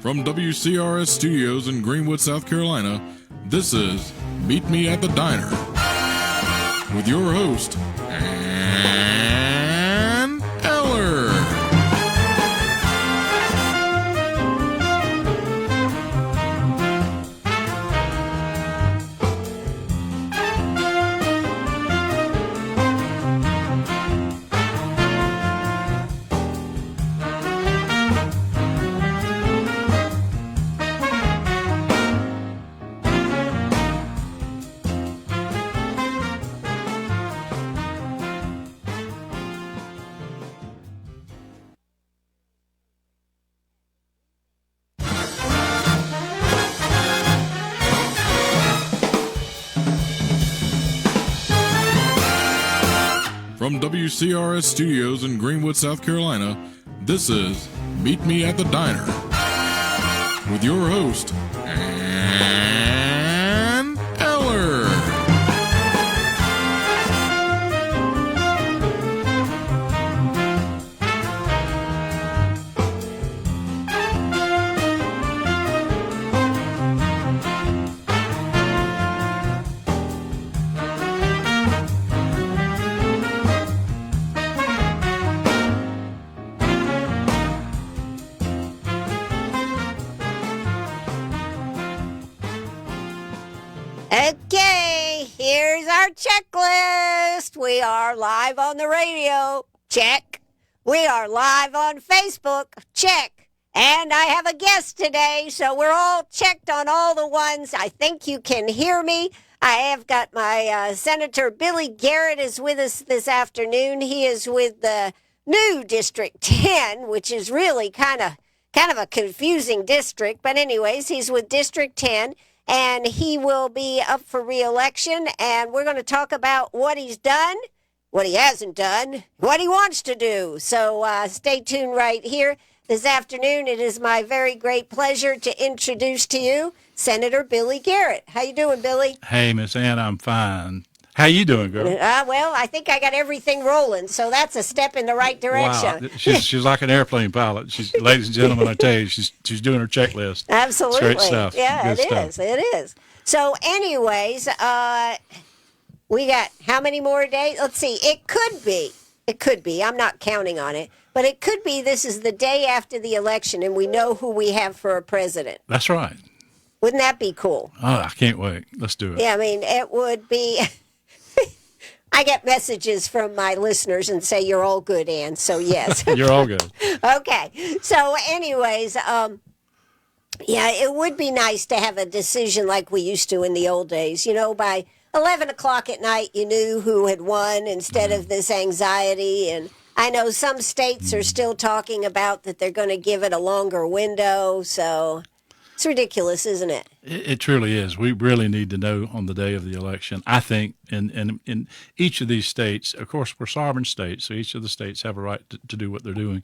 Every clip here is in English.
From WCRS Studios in Greenwood, South Carolina, this is Meet Me at the Diner with your host, Ann Eller. From WCRS Studios in Greenwood, South Carolina, this is Meet Me at the Diner with your host, Ann Eller. Okay, here's our checklist. We are live on the radio. Check. We are live on Facebook. Check. And I have a guest today, so we're all checked on all the ones. I think you can hear me. I have got my Senator Billy Garrett is with us this afternoon. He is with the new District 10, which is really kind of a confusing district. But anyways, he's with District 10. And he will be up for re-election, and we're going to talk about what he's done, what he hasn't done, what he wants to do. So stay tuned right here. This afternoon, it is my very great pleasure to introduce to you Senator Billy Garrett. How you doing, Billy? Hey, Miss Ann, I'm fine. How you doing, girl? Well, I think I got everything rolling, so that's a step in the right direction. Wow, she's like an airplane pilot. Ladies and gentlemen, I tell you, she's doing her checklist. Absolutely, it's great stuff. Yeah, Good stuff. It is. So, anyways, we got how many more days? Let's see. It could be. I'm not counting on it, but it could be. This is the day after the election, and we know who we have for a president. That's right. Wouldn't that be cool? Oh, I can't wait. Let's do it. Yeah, I mean, it would be. I get messages from my listeners and say, you're all good, Ann. So, yes. You're all good. Okay. So, anyways, yeah, it would be nice to have a decision like we used to in the old days. You know, by 11 o'clock at night, you knew who had won instead of this anxiety. And I know some states are still talking about that they're going to give it a longer window. So it's ridiculous, isn't it? It truly is. We really need to know on the day of the election. I think in each of these states, of course, we're sovereign states, so each of the states have a right to do what they're doing.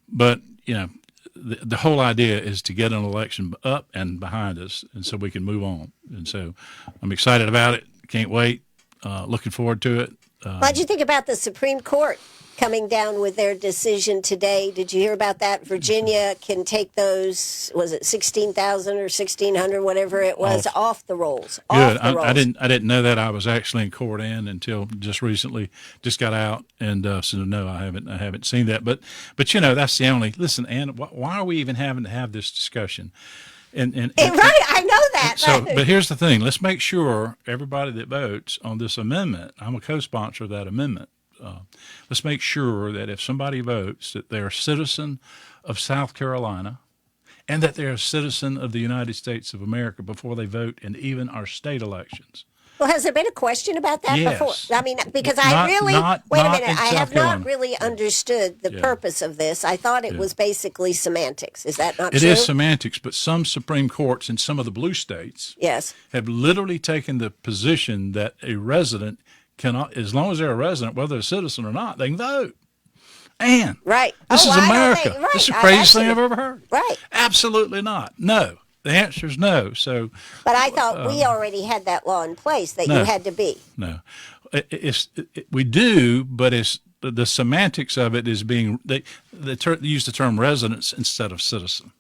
But, you know, the whole idea is to get an election up and behind us, and so we can move on. And so I'm excited about it. Can't wait. Looking forward to it. What'd you think about the Supreme Court coming down with their decision today? Did you hear about that? Virginia can take those, was it 16,000 or 1,600, whatever it was, off the rolls. Good. Off the rolls. I didn't know that. I was actually in court until just recently. Just got out, and so no, I haven't seen that. But you know, that's the only. Listen, Ann, why are we even having to have this discussion? And right, I know that. But here's the thing. Let's make sure everybody that votes on this amendment, I'm a co-sponsor of that amendment. Let's make sure that if somebody votes that they're a citizen of South Carolina and that they're a citizen of the United States of America before they vote in even our state elections. Well, has there been a question about that Yes. before? I mean, because Not- I really, not- wait a not minute, in I South have Carolina. not really understood the purpose of this. I thought it was basically semantics. Is that not true? It is semantics, but some Supreme Courts in some of the blue states Yes. have literally taken the position that a resident cannot, as long as they're a resident, whether they're a citizen or not, they can vote. And Right. this is I don't America. think- right. This is the I craziest thing actually- I've ever heard. Right. Absolutely not. No. The answer is no. So But I thought we already had that law in place that you no. had to be. no, we do, but it's the semantics of it is being they use the term residence instead of citizen.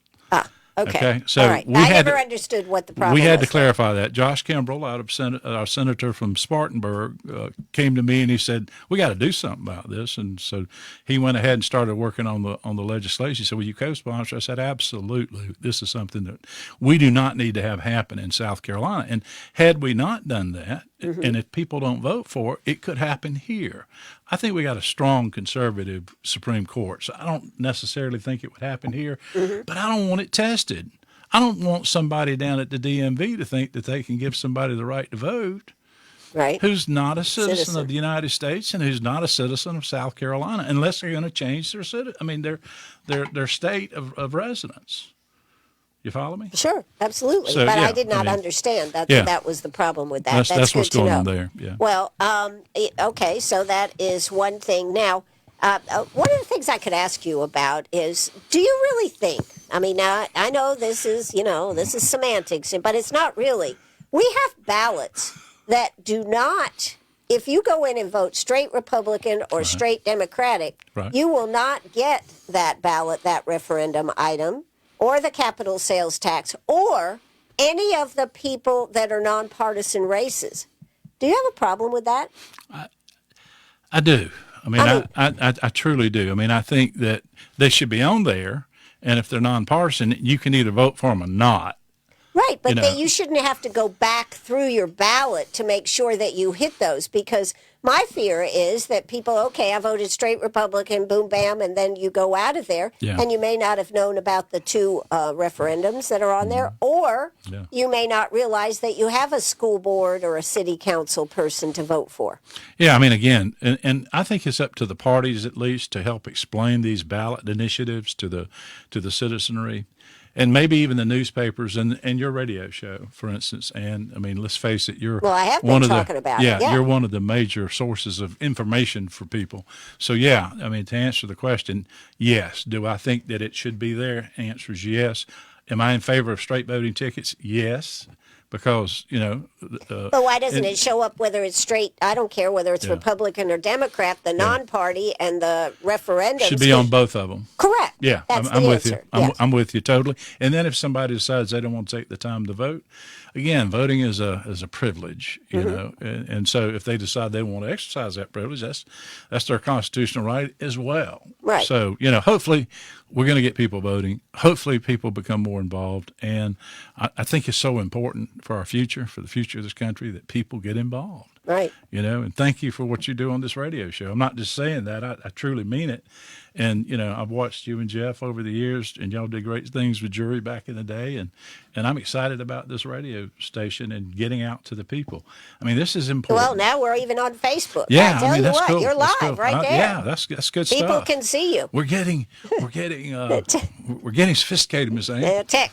Okay. So all right. we I had never to, understood what the problem we had was. to clarify that. Josh Kimbrell, out of our senator from Spartanburg, came to me and he said, "We got to do something about this." And so he went ahead and started working on the legislation. He said, "Will you co-sponsor?" I said, "Absolutely. This is something that we do not need to have happen in South Carolina." And had we not done that, and if people don't vote for it, it could happen here. I think we got a strong conservative Supreme Court, so I don't necessarily think it would happen here, but I don't want it tested. I don't want somebody down at the DMV to think that they can give somebody the right to vote Right. who's not a citizen of the United States and who's not a citizen of South Carolina, unless they're going to change their state of residence. You follow me? Sure, absolutely. So, but yeah, I did not understand that that was the problem with that. That's what's good going to know. on there. Yeah. Well, okay, so that is one thing. Now, one of the things I could ask you about is, do you really think, I mean, now I know this is semantics, but it's not really. We have ballots that do not, if you go in and vote straight Republican or straight Democratic, you will not get that ballot, that referendum item, or the capital sales tax, or any of the people that are nonpartisan races. Do you have a problem with that? I do. I truly do. I mean, I think that they should be on there, and if they're nonpartisan, you can either vote for them or not. Right, but you shouldn't have to go back through your ballot to make sure that you hit those, because my fear is that people, okay, I voted straight Republican, boom, bam, and then you go out of there, and you may not have known about the two referendums that are on there, or you may not realize that you have a school board or a city council person to vote for. Yeah, I mean, again, and I think it's up to the parties at least to help explain these ballot initiatives to the citizenry. And maybe even the newspapers and your radio show, for instance. And I mean, let's face it, you're I have been talking about it. Yeah, you're one of the major sources of information for people. So yeah, I mean, to answer the question, yes. Do I think that it should be there? Answer is yes. Am I in favor of straight voting tickets? Yes. Because, but why doesn't it show up whether it's straight? I don't care whether it's Republican or Democrat. The non-party and the referendum should be on both of them. Correct. Yeah, that's I'm the with answer. you. Yes. I'm with you totally. And then if somebody decides they don't want to take the time to vote, again, voting is a privilege, you know. And so if they decide they want to exercise that privilege, that's their constitutional right as well. Right. So, hopefully we're going to get people voting. Hopefully people become more involved. And I think it's so important for our future, for the future of this country, that people get involved. Right. And thank you for what you do on this radio show. I'm not just saying that. I truly mean it. And, I've watched you and Jeff over the years, and y'all did great things with Jury back in the day. And I'm excited about this radio station and getting out to the people. I mean, this is important. Well, now we're even on Facebook. Yeah, I tell you that's what, cool. you're That's live cool. right there. Yeah, that's good stuff. People can see you. We're getting sophisticated, Miss Ann. Tech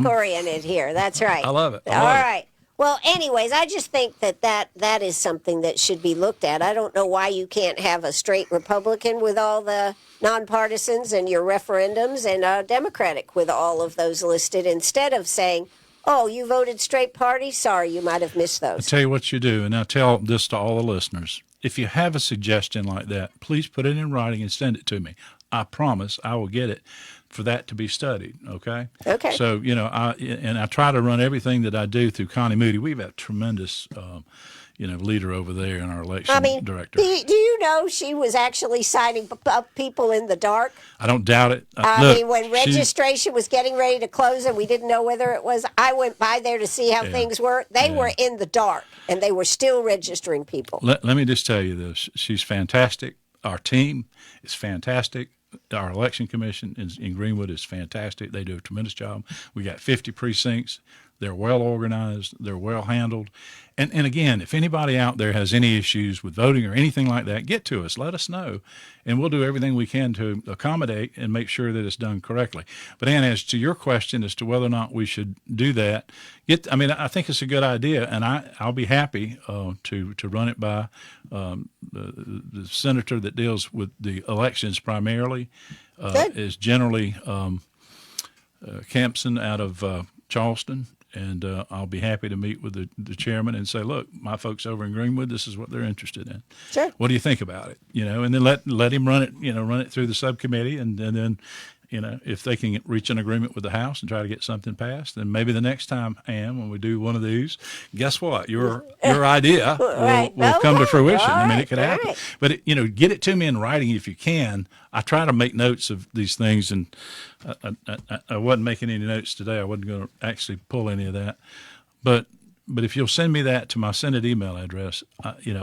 oriented here. That's right. I love it. All right. Well, anyways, I just think that is something that should be looked at. I don't know why you can't have a straight Republican with all the nonpartisans and your referendums, and a Democratic with all of those listed, instead of saying, oh, you voted straight party? Sorry, you might have missed those. I'll tell you what you do, and I'll tell this to all the listeners. If you have a suggestion like that, please put it in writing and send it to me. I promise I will get it for that to be studied, okay? Okay. So, I try to run everything that I do through Connie Moody. We've had a tremendous, leader over there in our election director. Do you know she was actually signing up people in the dark? I don't doubt it. When registration was getting ready to close and we didn't know whether it was, I went by there to see how things were. They were in the dark, and they were still registering people. Let me just tell you this. She's fantastic. Our team is fantastic. Our election commission in Greenwood is fantastic. They do a tremendous job. We got 50 precincts. They're well organized. They're well handled. And again, if anybody out there has any issues with voting or anything like that, get to us. Let us know, and we'll do everything we can to accommodate and make sure that it's done correctly. But Ann, as to your question as to whether or not we should do that, I think it's a good idea, and I'll be happy to run it by the senator that deals with the elections primarily. Is generally Campson out of Charleston. And I'll be happy to meet with the chairman and say, look, my folks over in Greenwood, this is what they're interested in. Sure. What do you think about it? And then let him run it through the subcommittee, and then if they can reach an agreement with the House and try to get something passed, then maybe the next time, Ann, when we do one of these, guess what? Your idea will come to fruition. I mean, it could happen. Right. But, get it to me in writing if you can. I try to make notes of these things, and I wasn't making any notes today. I wasn't going to actually pull any of that. But if you'll send me that to my Senate email address,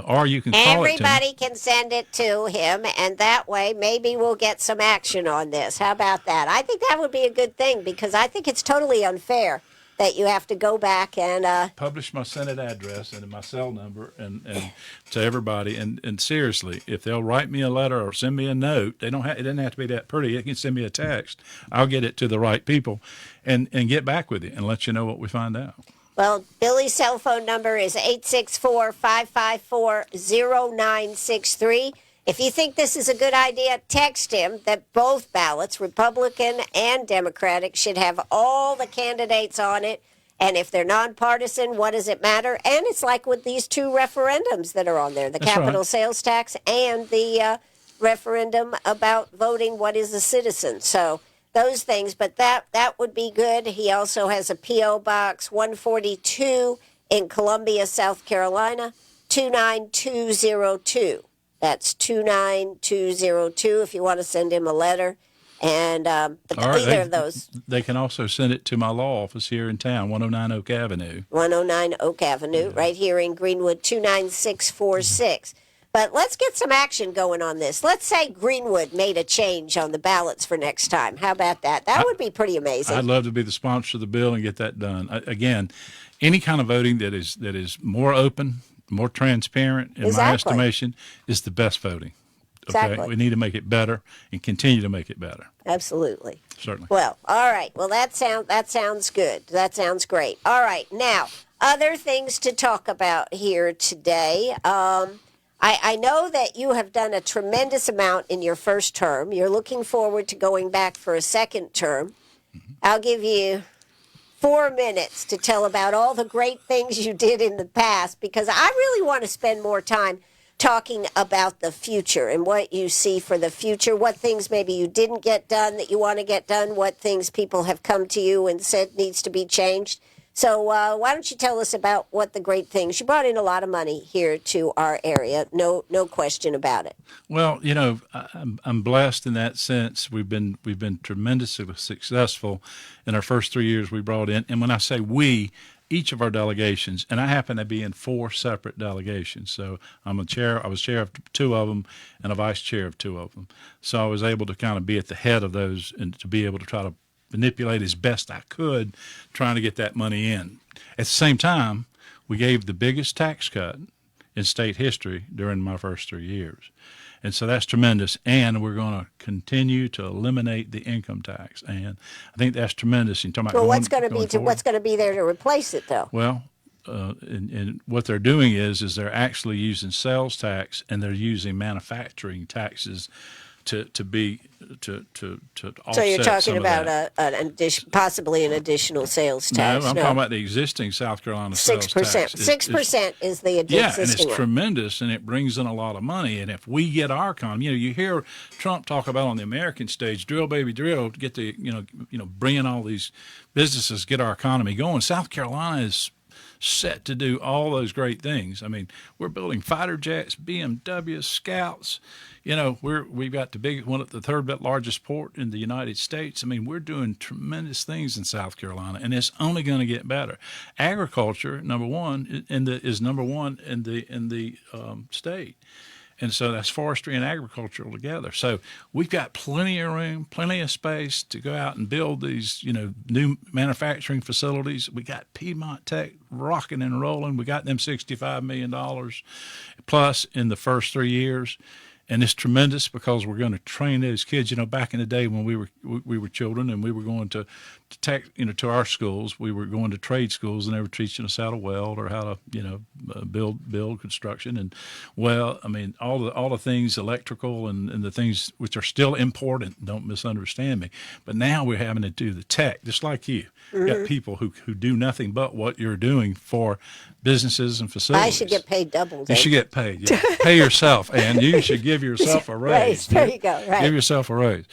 or you can call it to me. Everybody can send it to him, and that way maybe we'll get some action on this. How about that? I think that would be a good thing, because I think it's totally unfair that you have to go back and publish my Senate address and my cell number and to everybody. And seriously, if they'll write me a letter or send me a note, it doesn't have to be that pretty. They can send me a text. I'll get it to the right people and get back with you and let you know what we find out. Well, Billy's cell phone number is 864-554-0963. If you think this is a good idea, text him that both ballots, Republican and Democratic, should have all the candidates on it. And if they're nonpartisan, what does it matter? And it's like with these two referendums that are on there, the capital sales tax and the referendum about voting what is a citizen. So those things, but that would be good. He also has a P.O. Box 142 in Columbia, South Carolina, 29202. That's 29202 if you want to send him a letter. And either of those. They can also send it to my law office here in town, 109 Oak Avenue. 109 Oak Avenue, right here in Greenwood, 29646. But let's get some action going on this. Let's say Greenwood made a change on the ballots for next time. How about that? That would be pretty amazing. I'd love to be the sponsor of the bill and get that done. Again, any kind of voting that is more open, more transparent, in my estimation, is the best voting. Okay? Exactly. We need to make it better and continue to make it better. Absolutely. Certainly. Well, all right. Well, that sounds good. That sounds great. All right. Now, other things to talk about here today. I know that you have done a tremendous amount in your first term. You're looking forward to going back for a second term. Mm-hmm. I'll give you 4 minutes to tell about all the great things you did in the past, because I really want to spend more time talking about the future and what you see for the future, what things maybe you didn't get done that you want to get done, what things people have come to you and said needs to be changed. So why don't you tell us about what the great things? You brought in a lot of money here to our area, no question about it. Well, I'm blessed in that sense. We've been tremendously successful in our first 3 years we brought in. And when I say we, each of our delegations, and I happen to be in 4 separate delegations. So I was chair of 2 of them and a vice chair of 2 of them. So I was able to kind of be at the head of those and to be able to try to manipulate as best I could, trying to get that money in. At the same time, we gave the biggest tax cut in state history during my first 3 years. And so that's tremendous. And we're going to continue to eliminate the income tax. And I think that's tremendous. You're talking about what's going to be there to replace it, though? Well, and what they're doing is they're actually using sales tax and they're using manufacturing taxes to offset. So you're talking some about of that. possibly an additional sales tax. No, I'm talking about the existing South Carolina sales tax. 6% is the existing and it's one. tremendous, and it brings in a lot of money. And if we get our economy, you hear Trump talk about on the American stage, drill baby drill, to get the bring in all these businesses, get our economy going. South Carolina is set to do all those great things. I mean, we're building fighter jets, BMWs, Scouts. We've got the third largest port in the United States. I mean, we're doing tremendous things in South Carolina, and it's only going to get better. Agriculture, number one in the state. And so that's forestry and agriculture together. So we've got plenty of room, plenty of space to go out and build these, new manufacturing facilities. We got Piedmont Tech rocking and rolling. We got them $65 million plus in the first 3 years. And it's tremendous because we're going to train those kids. Back in the day when we were children and we were going to tech, to our schools, we were going to trade schools and they were teaching us how to weld or how to, build construction and all the things electrical and the things which are still important. Don't misunderstand me. But now we're having to do the tech, just like you. Mm-hmm. Got people who do nothing but what you're doing for businesses and facilities. I should get paid double. You should get paid. Yeah. Pay yourself, and you should give yourself a raise. There you go. Right. Give yourself a raise.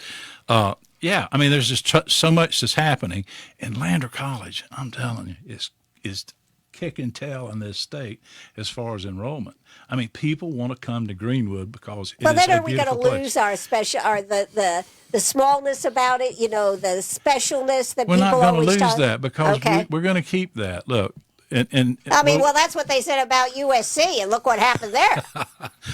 Yeah, I mean, there's just so much that's happening. And Lander College, I'm telling you, is kick and tail in this state as far as enrollment. I mean, people want to come to Greenwood because it is a beautiful place. Well, then are we going to lose our special, or the smallness about it? You know, the specialness that We're people not always going to lose talk. that because Okay. we're going to keep that. Look, and I mean, well, that's what they said about USC, and look what happened there.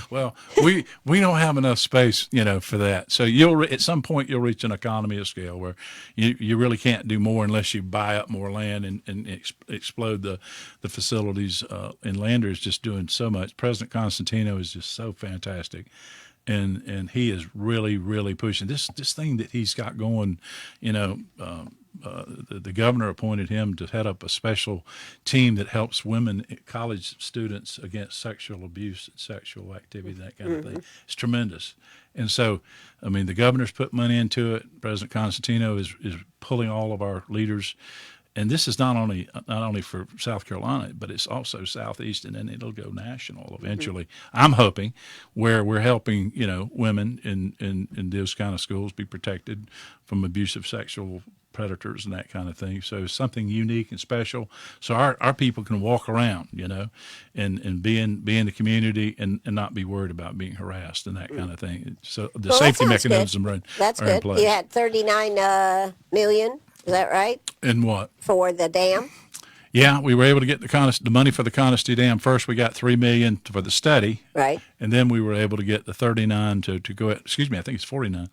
well, we don't have enough space, for that. So at some point you'll reach an economy of scale where you really can't do more unless you buy up more land and explode the facilities. And Lander is just doing so much. President Constantino is just so fantastic. And he is really, really pushing this thing that he's got going. The governor appointed him to head up a special team that helps women, college students, against sexual abuse, sexual activity, that kind of thing. It's tremendous. And so, I mean, the governor's put money into it. President Constantino is pulling all of our leaders. And this is not only for South Carolina, but it's also Southeast, and then it'll go national eventually. I'm hoping, where we're helping women in those kind of schools be protected from abusive sexual predators and that kind of thing. So something unique and special, so our people can walk around, and be in the community and not be worried about being harassed and that kind of thing. So the safety mechanisms are in place. You had $39 million. Is that right? And what? For the dam? Yeah, we were able to get the money for the Conisty Dam. First, we got $3 million for the study, right? And then we were able to get the 39 to go. Excuse me, I think it's 49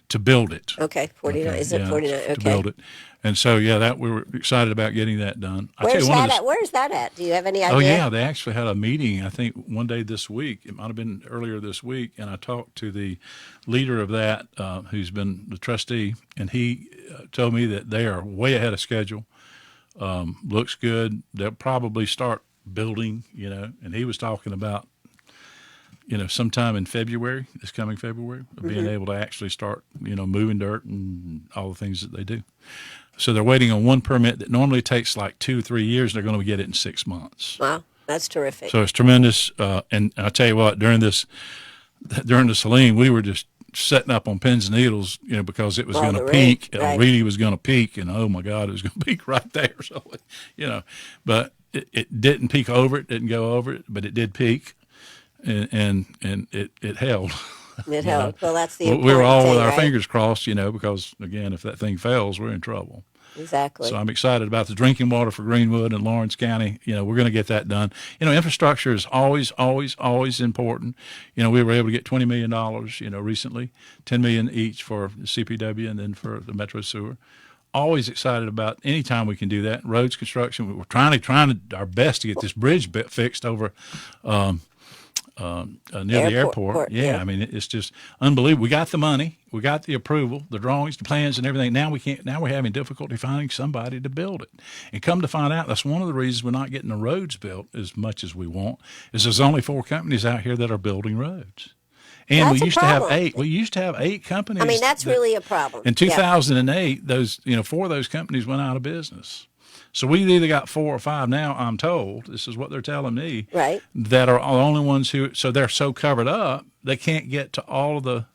to build it. Okay, 49. Okay, is it 49? Okay. To build it, and so we were excited about getting that done. Where's that at? Where's that at? Do you have any idea? Oh yeah, they actually had a meeting. I think one day this week. It might have been earlier this week, and I talked to the leader of that, who's been the trustee, and he told me that they are way ahead of schedule. Looks good. They'll probably start building, and he was talking about, sometime in February, this coming February, being able to actually start, moving dirt and all the things that they do. So they're waiting on one permit that normally takes like 2-3 years. They're going to get it in 6 months. Wow, that's terrific. So it's tremendous. And I tell you what, during the Helene, we were just setting up on pins and needles, because it was going to peak. Right. Really was going to peak, and oh my God, it was going to peak right there. So, but it didn't peak over. It didn't go over it, but it did peak, and it held. It held. Well, that's the important we were all thing, with our right? fingers crossed, because again, if that thing fails, we're in trouble. Exactly. So I'm excited about the drinking water for Greenwood and Lawrence County. We're going to get that done. Infrastructure is always, always, always important. We were able to get $20 million, recently, $10 million each for the CPW and then for the Metro Sewer. Always excited about any time we can do that. Roads construction. We're trying our best to get this bridge fixed over near the airport. Yeah, I mean, it's just unbelievable. We got the money, we got the approval, the drawings, the plans, and everything. Now we're having difficulty finding somebody to build it. And come to find out, that's one of the reasons we're not getting the roads built as much as we want. Is there's only 4 companies out here that are building roads. And that's we used to have 8. We used to have 8 companies. I mean, that's really a problem. In 2008, those 4 of those companies went out of business. So we've either got 4 or 5 now, I'm told, this is what they're telling me, right, that are the only ones so they're so covered up, they can't get to all that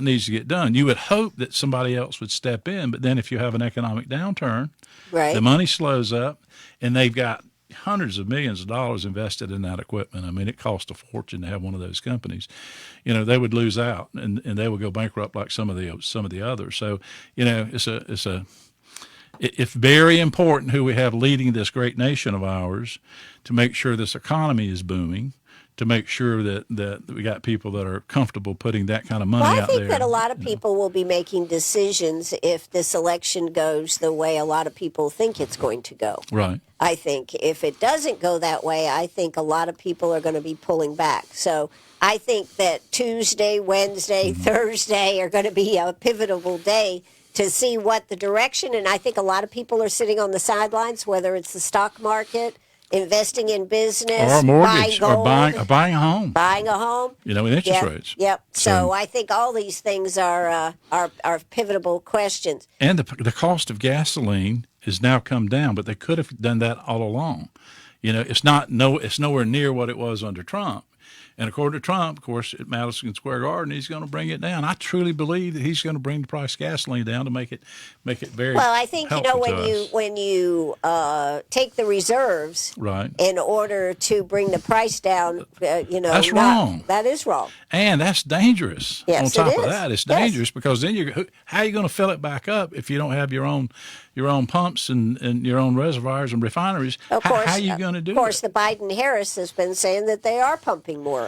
needs to get done. You would hope that somebody else would step in, but then if you have an economic downturn, right, the money slows up, and they've got hundreds of millions of dollars invested in that equipment. I mean, it costs a fortune to have one of those companies. They would lose out, and they would go bankrupt like some of the others. So, it's very important who we have leading this great nation of ours to make sure this economy is booming, to make sure that we got people that are comfortable putting that kind of money out there. I think that a lot of people will be making decisions if this election goes the way a lot of people think it's going to go. Right. I think if it doesn't go that way, I think a lot of people are going to be pulling back. So I think that Tuesday, Wednesday, Thursday are going to be a pivotal day to see what the direction, and I think a lot of people are sitting on the sidelines, whether it's the stock market, investing in business, or a mortgage, gold, or buying a home. Buying a home. With interest rates. Yep. So I think all these things are pivotal questions. And the cost of gasoline has now come down, but they could have done that all along. It's nowhere near what it was under Trump. And according to Trump, of course, at Madison Square Garden, he's going to bring it down. I truly believe that he's going to bring the price of gasoline down to make it very well. I think helpful to when you take the reserves right in order to bring the price down, that's wrong. That is wrong, and that's dangerous. Yes, on top it of is. that, it's dangerous because then how are you going to fill it back up if you don't have your own pumps and your own reservoirs and refineries? Of course, how are you going to do it? Of course, the Biden-Harris has been saying that they are pumping more.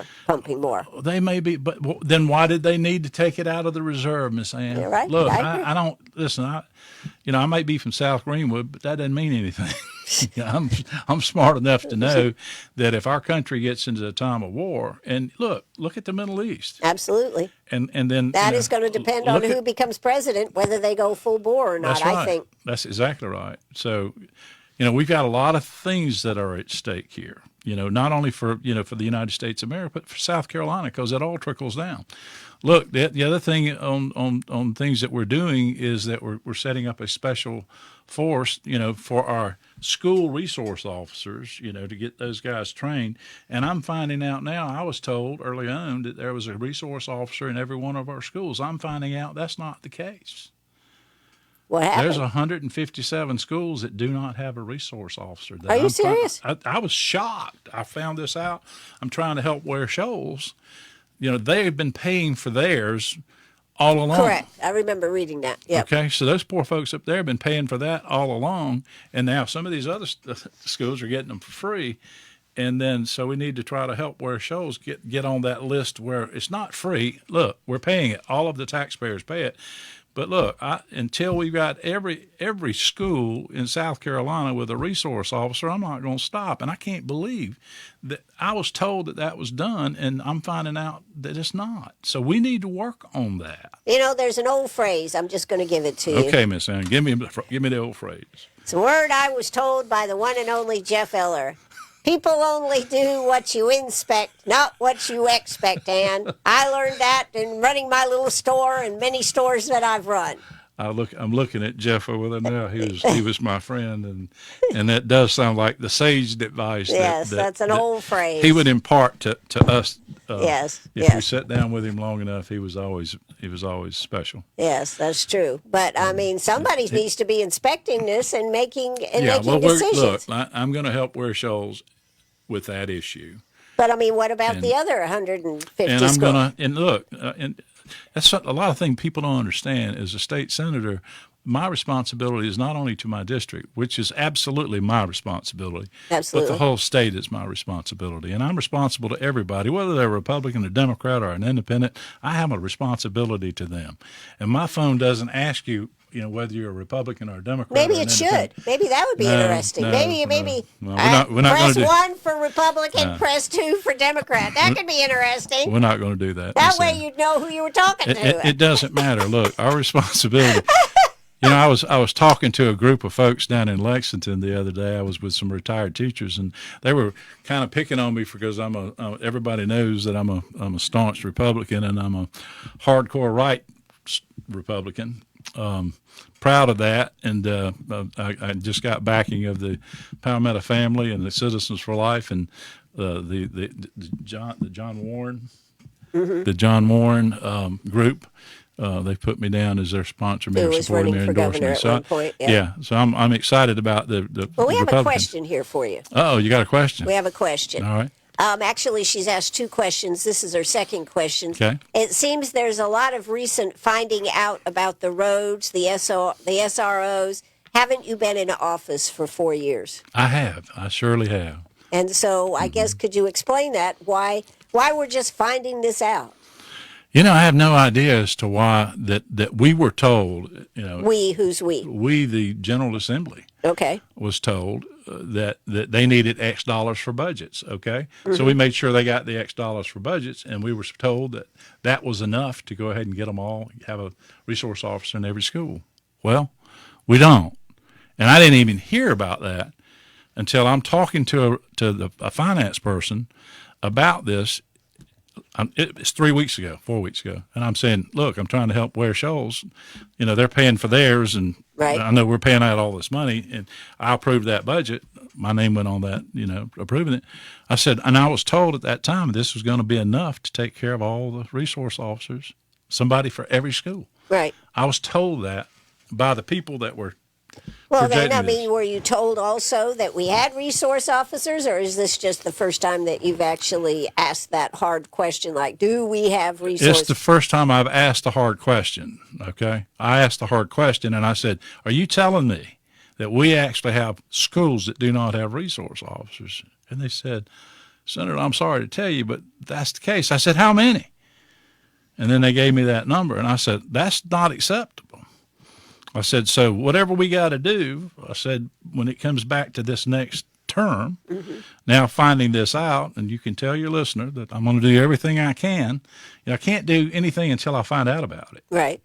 They may be, but then why did they need to take it out of the reserve, Miss Ann? You're right. Look, I agree. I don't listen. I might be from South Greenwood, but that doesn't mean anything. I'm smart enough to know that if our country gets into a time of war, and look at the Middle East, Absolutely. and then That is going to depend on who becomes president, whether they go full bore or not. That's right. I think That's exactly right. So, we've got a lot of things that are at stake here. Not only for the United States of America, but for South Carolina, because it all trickles down. Look, the other thing on things that we're doing is that we're setting up a special force, for our school resource officers, to get those guys trained. And I'm finding out now, I was told early on that there was a resource officer in every one of our schools. I'm finding out that's not the case. what happened? There's 157 schools that do not have a resource officer. Are you serious? I was shocked. I found this out. I'm trying to help Ware Shoals. They've been paying for theirs all along. Correct. I remember reading that. Yep. Okay, so those poor folks up there have been paying for that all along, and now some of these other schools are getting them for free. And then, so we need to try to help Ware Shoals get on that list where it's not free. Look, we're paying it. All of the taxpayers pay it. But look, until we've got every school in South Carolina with a resource officer, I'm not going to stop. And I can't believe that I was told that was done, and I'm finding out that it's not. So we need to work on that. There's an old phrase. I'm just going to give it to you. Okay, Miss Ann, give me the old phrase. It's a word I was told by the one and only Jeff Eller. People only do what you inspect, not what you expect, Ann. I learned that in running my little store and many stores that I've run. I'm looking at Jeff over there now. He was my friend, and that does sound like the sage advice. Yes, that's an old phrase. He would impart to us. Yes, if we sat down with him long enough, he was always special. Yes, that's true. But I mean, somebody needs to be inspecting this and making decisions. Look, I'm going to help Ware Shoals with that issue. But I mean, what about the other 150 And I'm schools? look, and that's a lot of things people don't understand. As a state senator, my responsibility is not only to my district, which is absolutely my responsibility, Absolutely. but the whole state is my responsibility. And I'm responsible to everybody, whether they're a Republican, a Democrat, or an independent. I have a responsibility to them. And my phone doesn't ask you, whether you're a Republican or a Democrat. Maybe or an it should. independent. Maybe that would be interesting. Maybe. No, we're not press gonna do, 1 for Republican, press 2 for Democrat. That could be interesting. We're not going to do that. That way you'd know who you were talking to. It doesn't matter. Look, our responsibility. I was talking to a group of folks down in Lexington the other day. I was with some retired teachers, and they were kind of picking on me because everybody knows that I'm a staunch Republican, and I'm a hardcore right Republican. Proud of that, and I just got backing of the Palmetto family and the Citizens for Life, and the John Warren, the John Warren group. They put me down as their sponsor, me, supporting me, endorsing me. So, at one point, so I'm excited about the. Well, we have Republicans. a question here for you. Oh, you got a question? We have a question. All right. Actually, she's asked 2 questions. This is her second question. Okay. It seems there's a lot of recent finding out about the roads, the SROs. Haven't you been in office for 4 years? I have. I surely have. And so I guess could you explain that? Why we're just finding this out? I have no idea as to why that we were told. We, who's we? We, the General Assembly. Okay. Was told that they needed X dollars for budgets, okay? Mm-hmm. So we made sure they got the X dollars for budgets, and we were told that was enough to go ahead and get them all, have a resource officer in every school. Well, we don't. And I didn't even hear about that until I'm talking to a finance person about this. It's 4 weeks ago, and I'm saying, look, I'm trying to help Ware Shoals. They're paying for theirs, and right. I know we're paying out all this money, and I approved that budget. my name went on that, approving it. I said, and I was told at that time this was going to be enough to take care of all the resource officers, somebody for every school. Right. I was told that by the people that were Well, then, projecting this. were you told also that we had resource officers, or is this just the first time that you've actually asked that hard question, like, do we have resources? It's the first time I've asked a hard question, okay? I asked a hard question, and I said, are you telling me that we actually have schools that do not have resource officers? And they said, Senator, I'm sorry to tell you, but that's the case. I said, how many? And then they gave me that number, and I said, that's not acceptable. I said, so whatever we got to do, I said, when it comes back to this next term, now finding this out, and you can tell your listener that I'm going to do everything I can. I can't do anything until I find out about it. Right.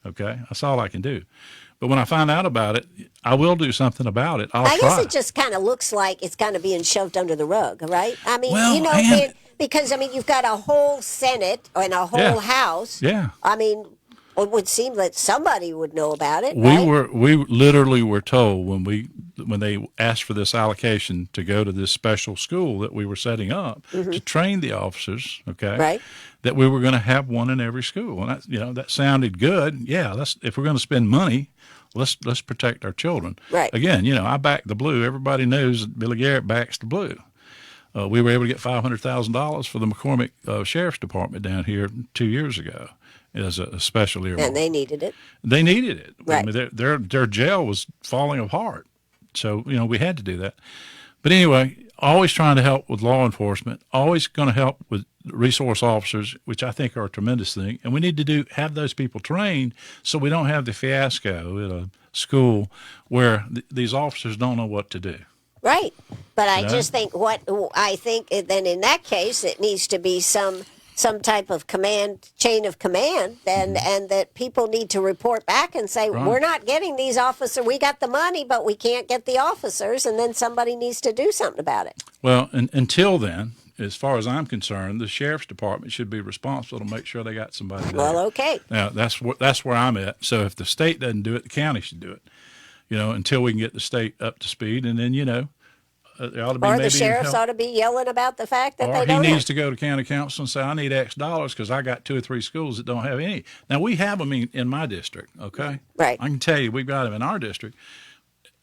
Okay? That's all I can do. But when I find out about it, I will do something about it. I guess it just kind of looks like it's kind of being shoved under the rug, right? I mean, well, because, you've got a whole Senate and a whole House. Yeah. I mean, it would seem that somebody would know about it. We literally were told when they asked for this allocation to go to this special school that we were setting up to train the officers, okay? Right. That we were going to have one in every school. And that sounded good. Yeah, if we're going to spend money, let's protect our children. Right. Again, I back the blue. Everybody knows that Billy Garrett backs the blue. We were able to get $500,000 for the McCormick Sheriff's Department down here 2 years ago as a special earmark. And they needed it. They needed it. Right. I mean, their jail was falling apart. So, we had to do that. But anyway, always trying to help with law enforcement, always going to help with resource officers, which I think are a tremendous thing. And we need to have those people trained so we don't have the fiasco at a school where these officers don't know what to do. Right. But I just think then in that case, it needs to be some type of chain of command, and that people need to report back and say, we're not getting these officers. We got the money, but we can't get the officers, and then somebody needs to do something about it. Well, until then, as far as I'm concerned, the sheriff's department should be responsible to make sure they got somebody there. Well, okay. Now, that's where I'm at. So if the state doesn't do it, the county should do it, until we can get the state up to speed, and then, there ought to be or the sheriffs ought to be yelling about the fact that they don't. Or he needs to go to county council and say, I need X dollars because I got 2 or 3 schools that don't have any. Now, we have them in my district, okay? Right. I can tell you we've got them in our district.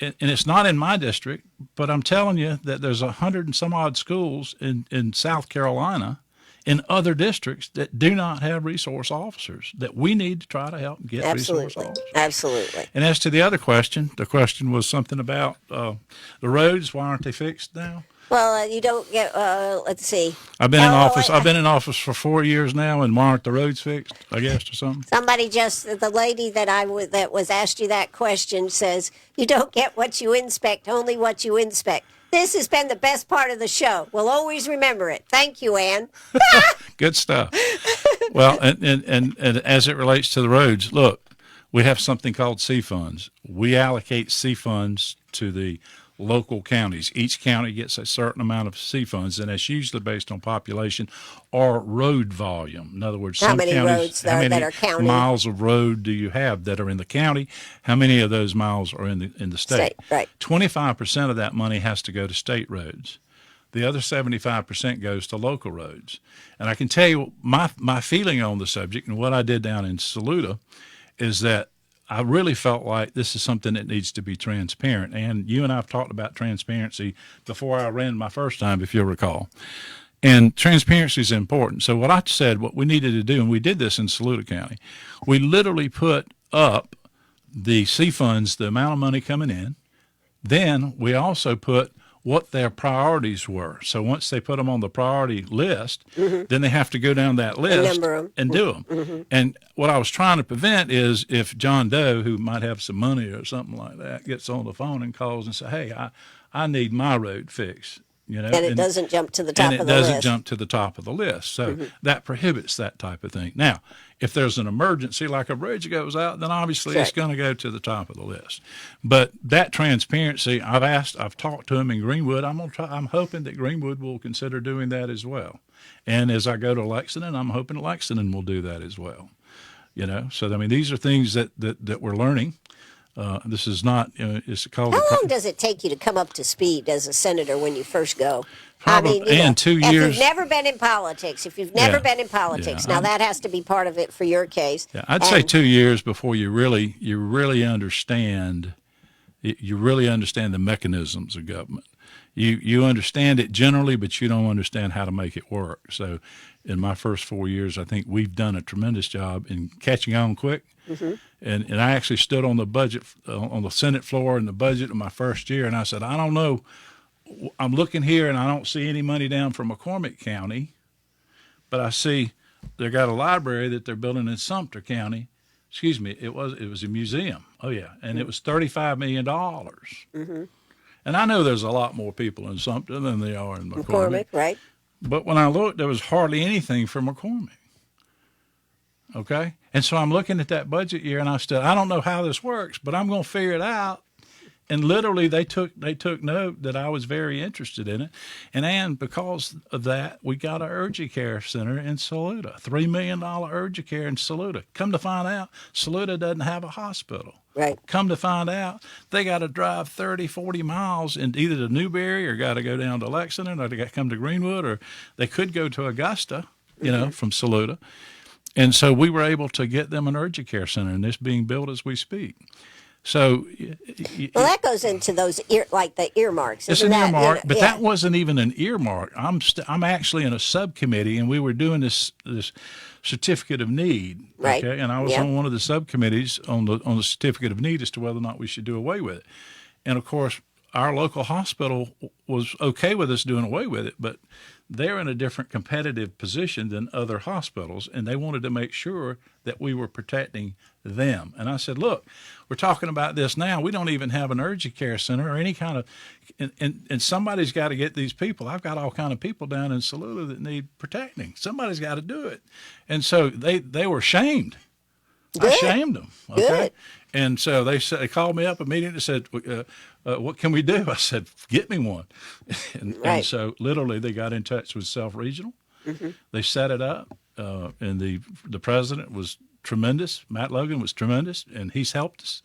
And it's not in my district, but I'm telling you that there's 100 and some odd schools in South Carolina in other districts that do not have resource officers that we need to try to help get resource officers. Absolutely. And as to the other question, the question was something about the roads. Why aren't they fixed now? Well, you don't get. Let's see. I've been in office. I've been in office for 4 years now, and why aren't the roads fixed? I guess or something. Somebody the lady that was asked you that question says you don't get what you inspect, only what you inspect. This has been the best part of the show. We'll always remember it. Thank you, Ann. Good stuff. Well, and as it relates to the roads, look, we have something called C funds. We allocate C funds to the local counties. Each county gets a certain amount of C funds, and it's usually based on population or road volume. In other words, how some many counties, roads how many that are county? miles of road do you have that are in the county? How many of those miles are in the state? Right. 25% of that money has to go to state roads. The other 75% goes to local roads. And I can tell you my feeling on the subject and what I did down in Saluda is that I really felt like this is something that needs to be transparent. And you and I have talked about transparency before I ran my first time, if you'll recall. And transparency is important. So what we needed to do, and we did this in Saluda County, we literally put up the C funds, the amount of money coming in. Then we also put what their priorities were. So once they put them on the priority list, then they have to go down that list and do them. And what I was trying to prevent is if John Doe, who might have some money or something like that, gets on the phone and calls and says, hey, I need my road fixed. And it doesn't jump to the top of the list. And it doesn't jump to the top of the list. So that prohibits that type of thing. Now, if there's an emergency like a bridge goes out, then obviously it's going to go to the top of the list. But that transparency, I've talked to him in Greenwood. I'm hoping that Greenwood will consider doing that as well. And as I go to Lexington, I'm hoping Lexington will do that as well. So, these are things that we're learning. This is not. It's called. How long does it take you to come up to speed as a senator when you first go? Probably, in 2 years. If you've never been in politics, now that has to be part of it for your case. Yeah, I'd say 2 years before you really understand. You really understand the mechanisms of government. You understand it generally, but you don't understand how to make it work. So, in my first 4 years, I think we've done a tremendous job in catching on quick. Mm-hmm. And I actually stood on the budget on the Senate floor in the budget of my first year, and I said, I don't know. I'm looking here, and I don't see any money down for McCormick County, but I see they got a library that they're building in Sumter County. Excuse me, it was a museum. Oh yeah, and it was $35 million. Mm-hmm. And I know there's a lot more people in Sumter than there are in McCormick. Right. But when I looked, there was hardly anything for McCormick. Okay? And so I'm looking at that budget year, and I don't know how this works, but I'm going to figure it out. And literally, they took note that I was very interested in it. And because of that, we got an urgent care center in Saluda, $3 million urgent care in Saluda. Come to find out, Saluda doesn't have a hospital. Right. Come to find out, they got to drive 30, 40 miles into either to Newberry or got to go down to Lexington or they got to come to Greenwood, or they could go to Augusta, from Saluda. And so we were able to get them an urgent care center, and this being built as we speak. So, well, that goes into those like the earmarks. It's an earmark, but that wasn't even an earmark. I'm actually in a subcommittee, and we were doing this certificate of need. Right. Okay, and I was on one of the subcommittees on the certificate of need as to whether or not we should do away with it. And of course, our local hospital was okay with us doing away with it, but they're in a different competitive position than other hospitals, and they wanted to make sure that we were protecting them. And I said, look, we're talking about this now. We don't even have an urgent care center or any kind of, and somebody's got to get these people. I've got all kind of people down in Saluda that need protecting. Somebody's got to do it. And so they were shamed. Good. I shamed them. Okay. Good. And so they called me up immediately and said, what can we do? I said, get me one. And so literally they got in touch with South Regional. Mm-hmm. They set it up, and the president was tremendous. Matt Logan was tremendous, and he's helped us.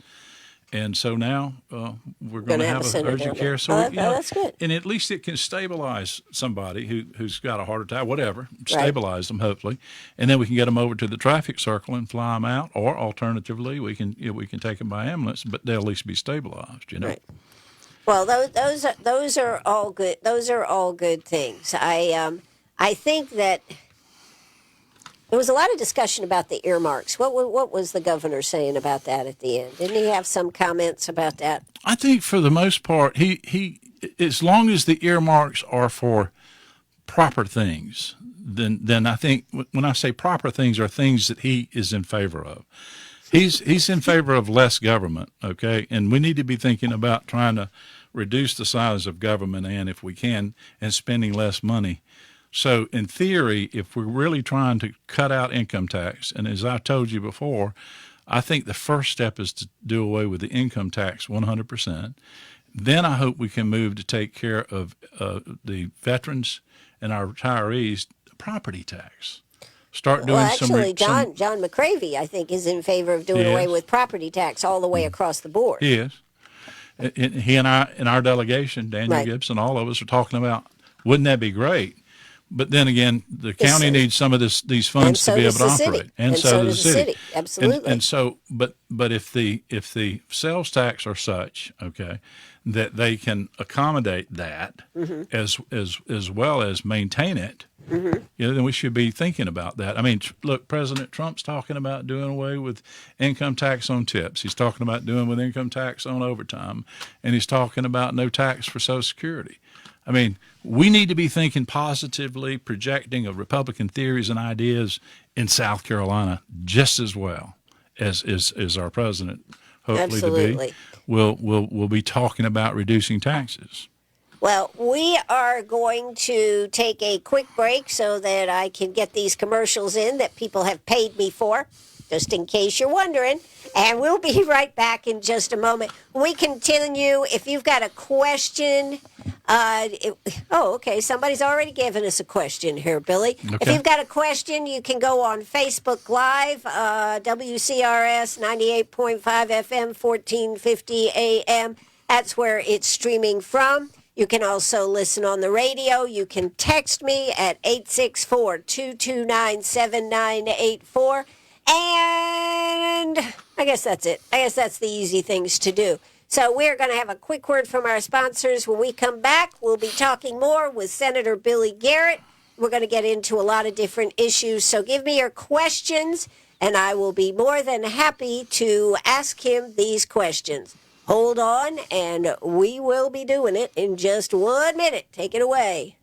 And so now we're going to have an urgent care. So that's good. And at least it can stabilize somebody who's got a heart attack, whatever, stabilize them hopefully, and then we can get them over to the traffic circle and fly them out. Or alternatively, we can take them by ambulance, but they'll at least be stabilized. Right. Well, those are all good. Those are all good things. I think that there was a lot of discussion about the earmarks. What was the governor saying about that at the end? Didn't he have some comments about that? I think for the most part, he as long as the earmarks are for proper things, then I think when I say proper things are things that he is in favor of. He's in favor of less government, okay? And we need to be thinking about trying to reduce the size of government, and if we can, and spending less money. So in theory, if we're really trying to cut out income tax, and as I told you before, I think the first step is to do away with the income tax 100%. Then I hope we can move to take care of the veterans and our retirees property tax. Start doing John McCravey, I think, is in favor of doing away with property tax all the way across the board. He is. He and I, in our delegation, Daniel Gibson, all of us are talking about, wouldn't that be great? But then again, the county needs some of these funds to be able to operate, and so does the city. Absolutely. And so, but if the sales tax are such, okay, that they can accommodate that as well as maintain it, then we should be thinking about that. I mean, look, President Trump's talking about doing away with income tax on tips. He's talking about doing with income tax on overtime, and he's talking about no tax for Social Security. I mean, we need to be thinking positively, projecting of Republican theories and ideas in South Carolina just as well as our president, hopefully to be. We'll be talking about reducing taxes. Well, we are going to take a quick break so that I can get these commercials in that people have paid me for, just in case you're wondering. And we'll be right back in just a moment. We continue. If you've got a question Okay. Somebody's already given us a question here, Billy. If Okay. you've got a question, you can go on Facebook Live, WCRS 98.5 FM, 1450 AM. That's where it's streaming from. You can also listen on the radio. You can text me at 864-229-7984. And I guess that's it. I guess that's the easy things to do. So we're going to have a quick word from our sponsors. When we come back, we'll be talking more with Senator Billy Garrett. We're going to get into a lot of different issues. So give me your questions, and I will be more than happy to ask him these questions. Hold on, and we will be doing it in just 1 minute. Take it away.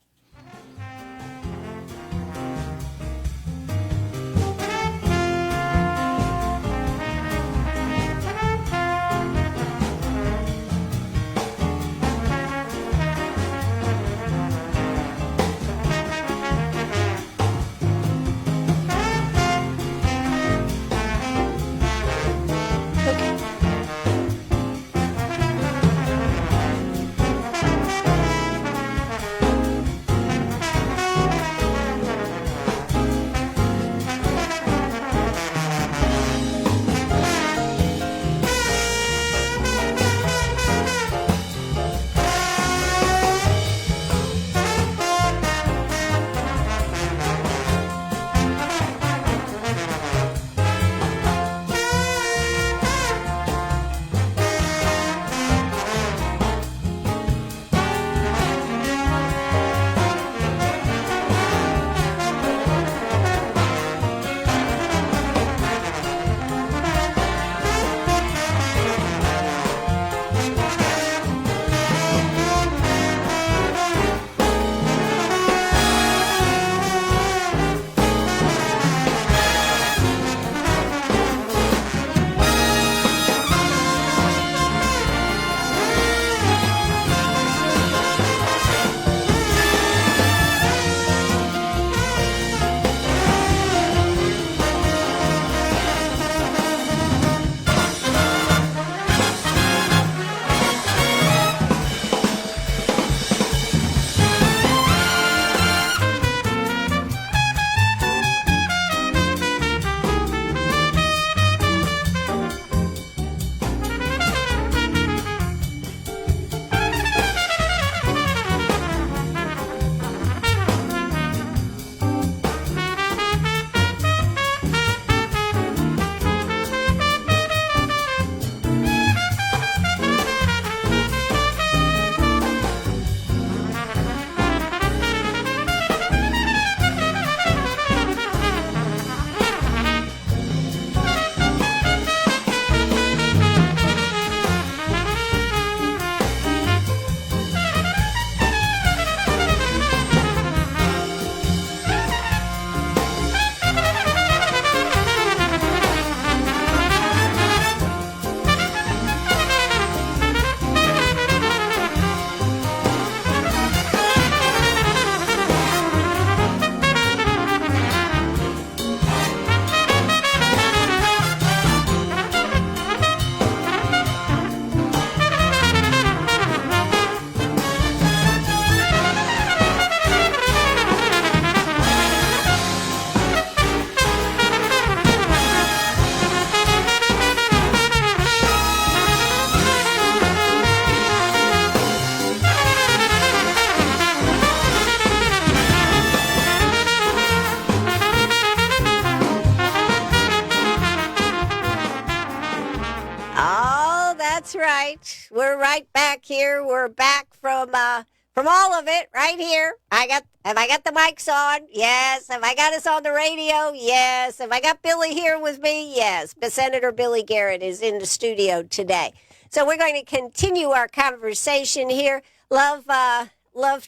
That's right. We're right back here. We're back from all of it right here. Have I got the mics on? Yes. Have I got us on the radio? Yes. Have I got Billy here with me? Yes. But Senator Billy Garrett is in the studio today. So we're going to continue our conversation here. Love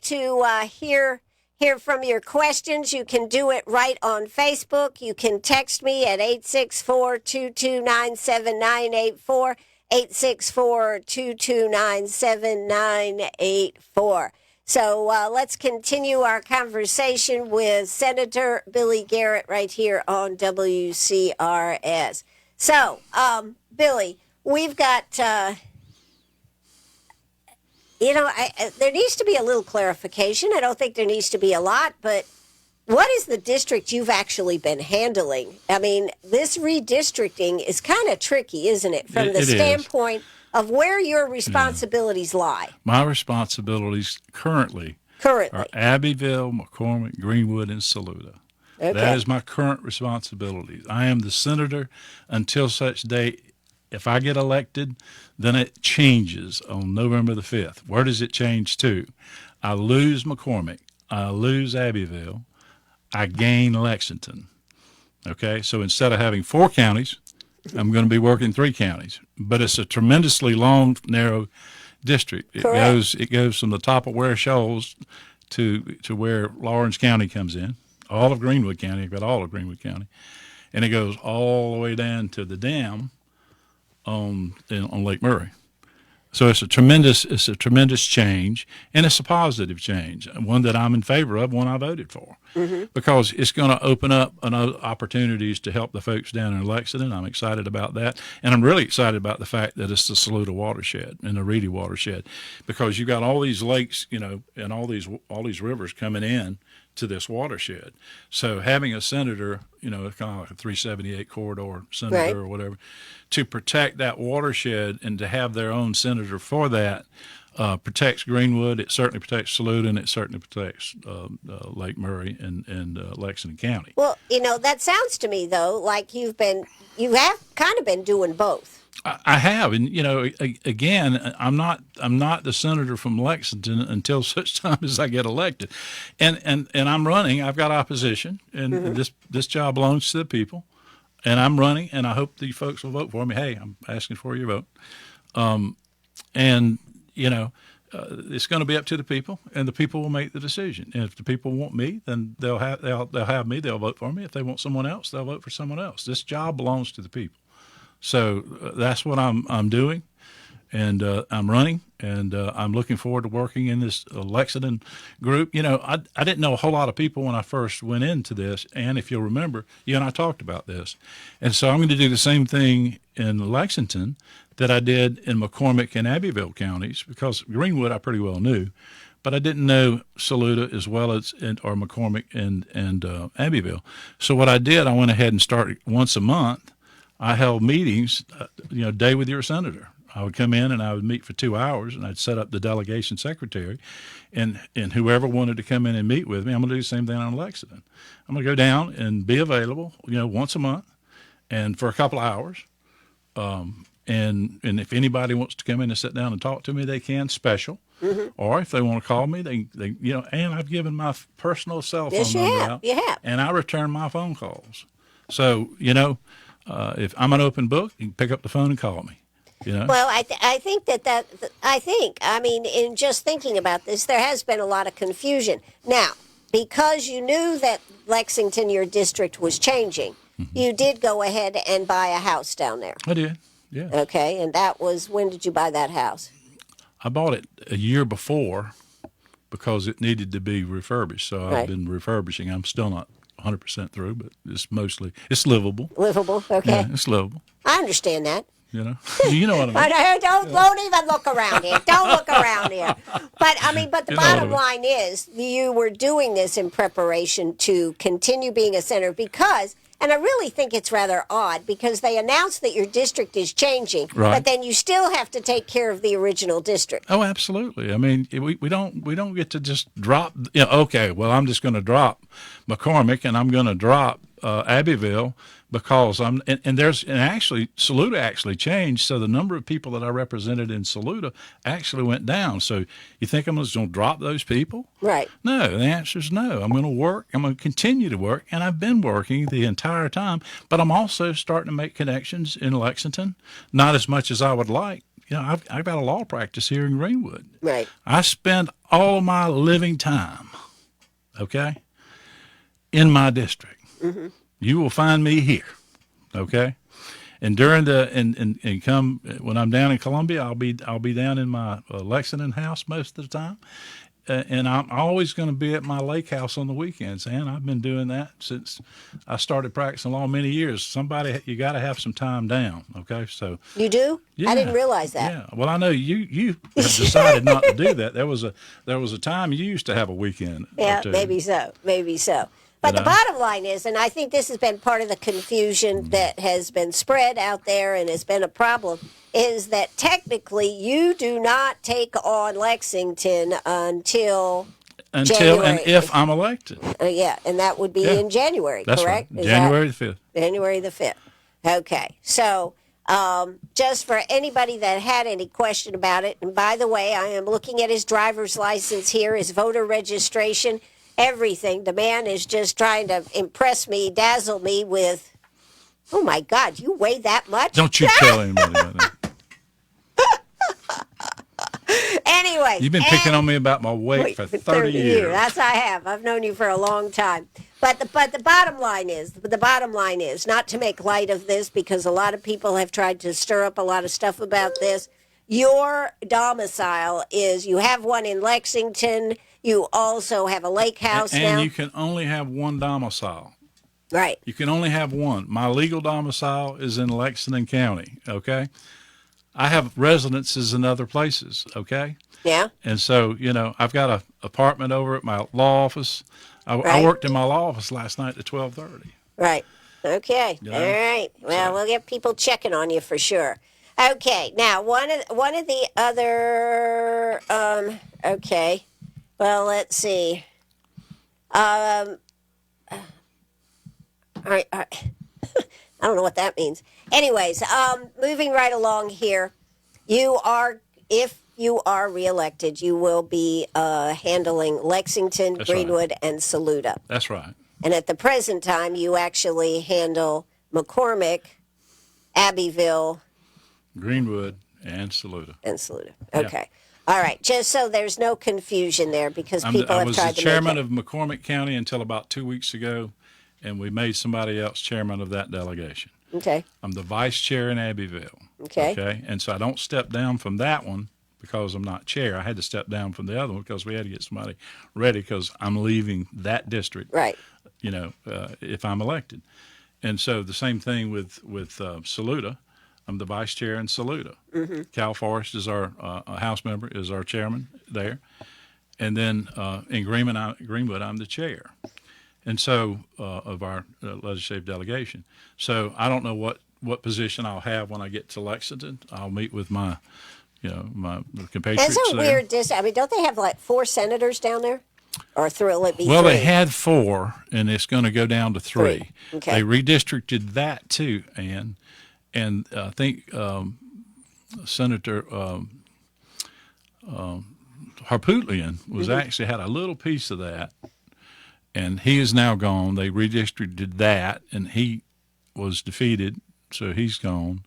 to hear from your questions. You can do it right on Facebook. You can text me at 864-229-7984. 864-229-7984. So let's continue our conversation with Senator Billy Garrett right here on WCRS. So, Billy, we've got There needs to be a little clarification. I don't think there needs to be a lot, but what is the district you've actually been handling? I mean, this redistricting is kind of tricky, isn't it, from the standpoint of where your responsibilities lie? My responsibilities currently are Abbeville, McCormick, Greenwood, and Saluda. Okay. That is my current responsibilities. I am the senator until such day. If I get elected, then it changes on November the 5th. Where does it change to? I lose McCormick. I lose Abbeville. I gain Lexington. Okay, so instead of having 4 counties, I'm going to be working 3 counties. But it's a tremendously long, narrow district. It goes from the top of Ware Shoals to where Lawrence County comes in. All of Greenwood County, I've got all of Greenwood County. And it goes all the way down to the dam on Lake Murray. So it's a tremendous change, and it's a positive change, one that I'm in favor of, one I voted for, because it's going to open up opportunities to help the folks down in Lexington. I'm excited about that, and I'm really excited about the fact that it's the Saluda watershed and the Reedy watershed, because you've got all these lakes, and all these rivers coming in to this watershed. So having a senator, kind of like a 378 corridor senator or whatever, to protect that watershed and to have their own senator for that protects Greenwood. It certainly protects Saluda, and it certainly protects Lake Murray and Lexington County. Well, that sounds to me though like you have kind of been doing both. I have, and again, I'm not the senator from Lexington until such time as I get elected, and I'm running. I've got opposition, and this job belongs to the people, and I'm running, and I hope the folks will vote for me. Hey, I'm asking for your vote, it's going to be up to the people, and the people will make the decision. And if the people want me, then they'll have me. They'll vote for me. If they want someone else, they'll vote for someone else. This job belongs to the people. So that's what I'm doing, and I'm running, and I'm looking forward to working in this Lexington group. I didn't know a whole lot of people when I first went into this, and if you'll remember, you and I talked about this. And so I'm going to do the same thing in Lexington that I did in McCormick and Abbeville counties, because Greenwood I pretty well knew, but I didn't know Saluda as well as or McCormick and Abbeville. So what I did, I went ahead and started once a month. I held meetings, day with your senator. I would come in and I would meet for 2 hours, and I'd set up the delegation secretary, and whoever wanted to come in and meet with me, I'm going to do the same thing on Lexington. I'm going to go down and be available, once a month, and for a couple of hours. And if anybody wants to come in and sit down and talk to me, they can, special. Or if they want to call me, they and I've given my personal cell phone number out. Yeah. And I return my phone calls. So, if I'm an open book, you can pick up the phone and call me. Well, I mean, in just thinking about this, there has been a lot of confusion. Now, because you knew that Lexington, your district, was changing, you did go ahead and buy a house down there. I did, yeah. Okay, and that was, when did you buy that house? I bought it a year before because it needed to be refurbished. So I've been refurbishing. I'm still not 100% through, but it's livable. Livable, okay. Yeah, it's livable. I understand that. You know what I mean. Don't even look around here. Don't look around here. But the bottom line is, you were doing this in preparation to continue being a senator because, and I really think it's rather odd, because they announced that your district is changing, but then you still have to take care of the original district. Oh, absolutely. I mean, we don't get to just drop. Okay, well, I'm just going to drop McCormick and I'm going to drop Abbeville because actually Saluda actually changed, so the number of people that I represented in Saluda actually went down. So you think I'm just going to drop those people? Right. No, the answer is no. I'm going to work. I'm going to continue to work, and I've been working the entire time. But I'm also starting to make connections in Lexington, not as much as I would like. I've got a law practice here in Greenwood. Right. I spend all of my living time, in my district. Mm-hmm. You will find me here, okay? And during and come when I'm down in Columbia, I'll be down in my Lexington house most of the time. and I'm always going to be at my lake house on the weekends. And I've been doing that since I started practicing law many years. You got to have some time down. Okay, so You do? yeah, I didn't realize that. Yeah, well, I know you have decided not to do that. There was a time you used to have a weekend. Yeah, or two. maybe so. Maybe so. But the bottom line is, and I think this has been part of the confusion that has been spread out there and has been a problem, is that technically you do not take on Lexington until January. And if I'm elected. Yeah, and that would be in January, That's correct? right. January the 5th. January the 5th. Okay. So just for anybody that had any question about it, and by the way, I am looking at his driver's license here, his voter registration, everything. The man is just trying to impress me, dazzle me with, oh my God, you weigh that much? Don't you tell anybody about that. Anyway. You've been picking on me about my weight for 30 years. That's I have. I've known you for a long time. But the bottom line is, not to make light of this, because a lot of people have tried to stir up a lot of stuff about this. Your domicile is, you have one in Lexington. You also have a lake house now. And you can only have one domicile. Right. You can only have one. My legal domicile is in Lexington County, okay? I have residences in other places, okay? Yeah. And so, I've got an apartment over at my law office. I worked in my law office last night at 12:30. Right. Okay. You All know? right. Well, we'll get people checking on you for sure. Okay. Now, one of the other. Okay. Well, let's see. All right. I don't know what that means. Anyways, moving right along here, if you are reelected, you will be handling Lexington, That's Greenwood, and Saluda. That's right. And at the present time, you actually handle McCormick, Abbeville, Greenwood and Saluda. and Saluda. Okay. All right. Just so there's no confusion there, because people I have was tried the to chairman make of McCormick County until about 2 weeks ago, and we made somebody else chairman of that delegation. Okay. I'm the vice chair in Abbeville. Okay. Okay. And so I don't step down from that one because I'm not chair. I had to step down from the other one because we had to get somebody ready because I'm leaving that district. Right. If I'm elected. And so the same thing with Saluda. I'm the vice chair in Saluda. Mm-hmm. Cal Forrest is our House member, is our chairman there. And then in Greenwood, I'm the chair. And so of our legislative delegation. So I don't know what position I'll have when I get to Lexington. I'll meet with my compatriots That's a there. weird I mean, don't they have like 4 senators down there? Or will it be Well, 3? they had 4, and it's going to go down to 3. Okay. They redistricted that too, Ann. And I think Senator Harpootlian was actually had a little piece of that, and he is now gone. They redistricted that, and he was defeated, so he's gone.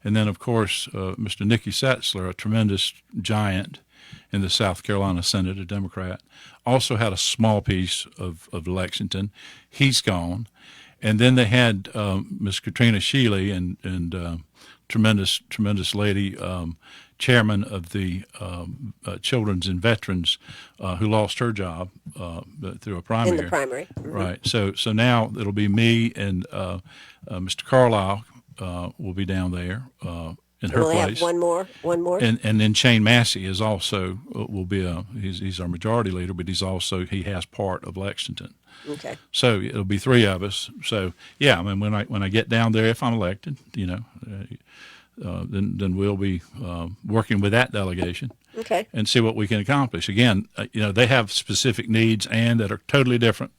And then, of course, Mr. Nicky Setzler, a tremendous giant in the South Carolina Senate, a Democrat, also had a small piece of Lexington. He's gone. And then they had Miss Katrina Shealy and tremendous lady, chairman of the Children's and Veterans, who lost her job through a primary. In the primary. Mm-hmm. Right. So now it'll be me and Mr. Carlisle will be down there in her We'll place. have one more. And then Shane Massey is also will be he's our majority leader, but he has part of Lexington. Okay. So it'll be 3 of us. So yeah, I mean when I get down there, if I'm elected, then we'll be working with that delegation. Okay. And see what we can accomplish. Again, they have specific needs and that are totally different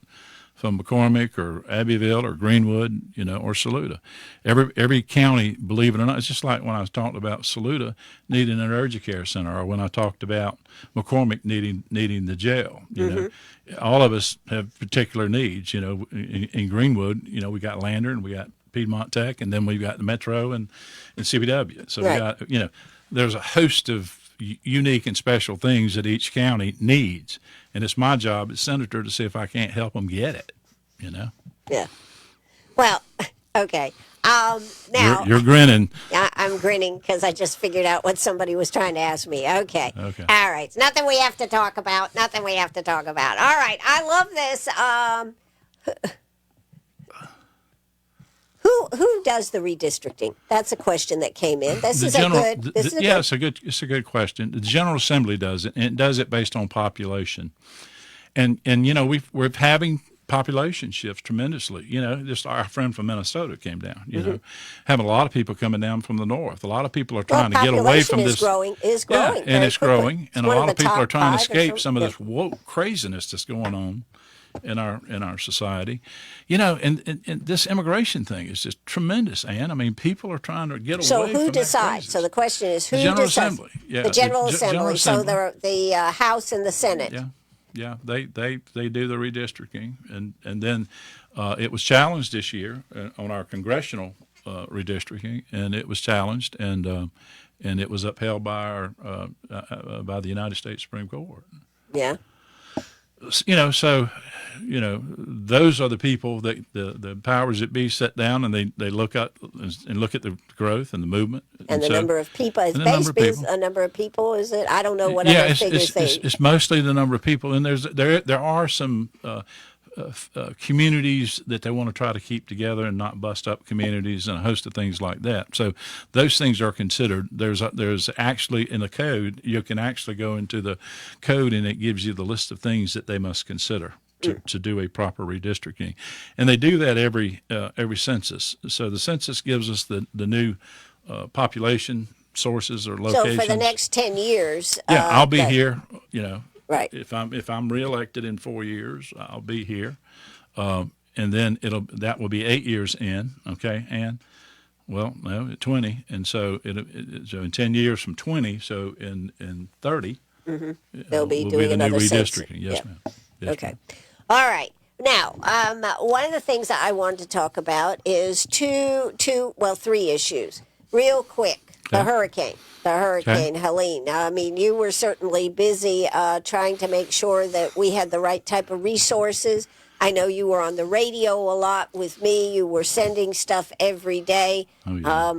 from McCormick or Abbeville or Greenwood, or Saluda. Every county, believe it or not, it's just like when I was talking about Saluda needing an urgent care center, or when I talked about McCormick needing the jail. All of us have particular needs. In Greenwood, we got Lander and we got Piedmont Tech, and then we've got the Metro and CBW. So right. we got, there's a host of unique and special things that each county needs. And it's my job as senator to see if I can't help them get it, Yeah. Well, Okay. Now You're grinning. I'm grinning because I just figured out what somebody was trying to ask me. Okay. Okay. All right. It's nothing we have to talk about. Nothing we have to talk about. All right. I love this. Who does the redistricting? That's a question that came in. This is a good. It's a good question. The General Assembly does it, and it does it based on population. And we're having population shifts tremendously. Just our friend from Minnesota came down. Having a lot of people coming down from the north. A lot of people are trying to get away from this. Is growing, and it's quickly. growing, and a lot of people are trying to escape some of this woke craziness that's going on in our society. And this immigration thing is just tremendous, Ann. I mean, people are trying to get away from that. So who decides? So the question is, who General decides? Assembly. Yeah, the General Assembly. General Assembly. So the House and the Senate. Yeah, they do the redistricting, and then it was challenged this year on our congressional redistricting, and it was challenged, and it was upheld by by the United States Supreme Court. Yeah. So those are the people that the powers that be sit down and they look at the growth and the movement and the number of people. Is a number of people? Is it? I don't know what other figures they. It's mostly the number of people, and there are some communities that they want to try to keep together and not bust up communities and a host of things like that. So those things are considered. There's actually in the code, you can actually go into the code and it gives you the list of things that they must consider to do a proper redistricting. And they do that every census. So the census gives us the new population sources or locations. So for the next 10 years. I'll be here, Right. If I'm reelected in 4 years, I'll be here, and then that will be 8 years in. Okay, and well, no, 20, and so so in 10 years from 20, so in 30, they'll be will doing be the another new census. redistricting. Yes, ma'am. Yes, Okay. ma'am. All right. Now, one of the things that I wanted to talk about is three issues, real quick. The Hurricane Helene. I mean, you were certainly busy trying to make sure that we had the right type of resources. I know you were on the radio a lot with me. You were sending stuff every day. Oh, yeah.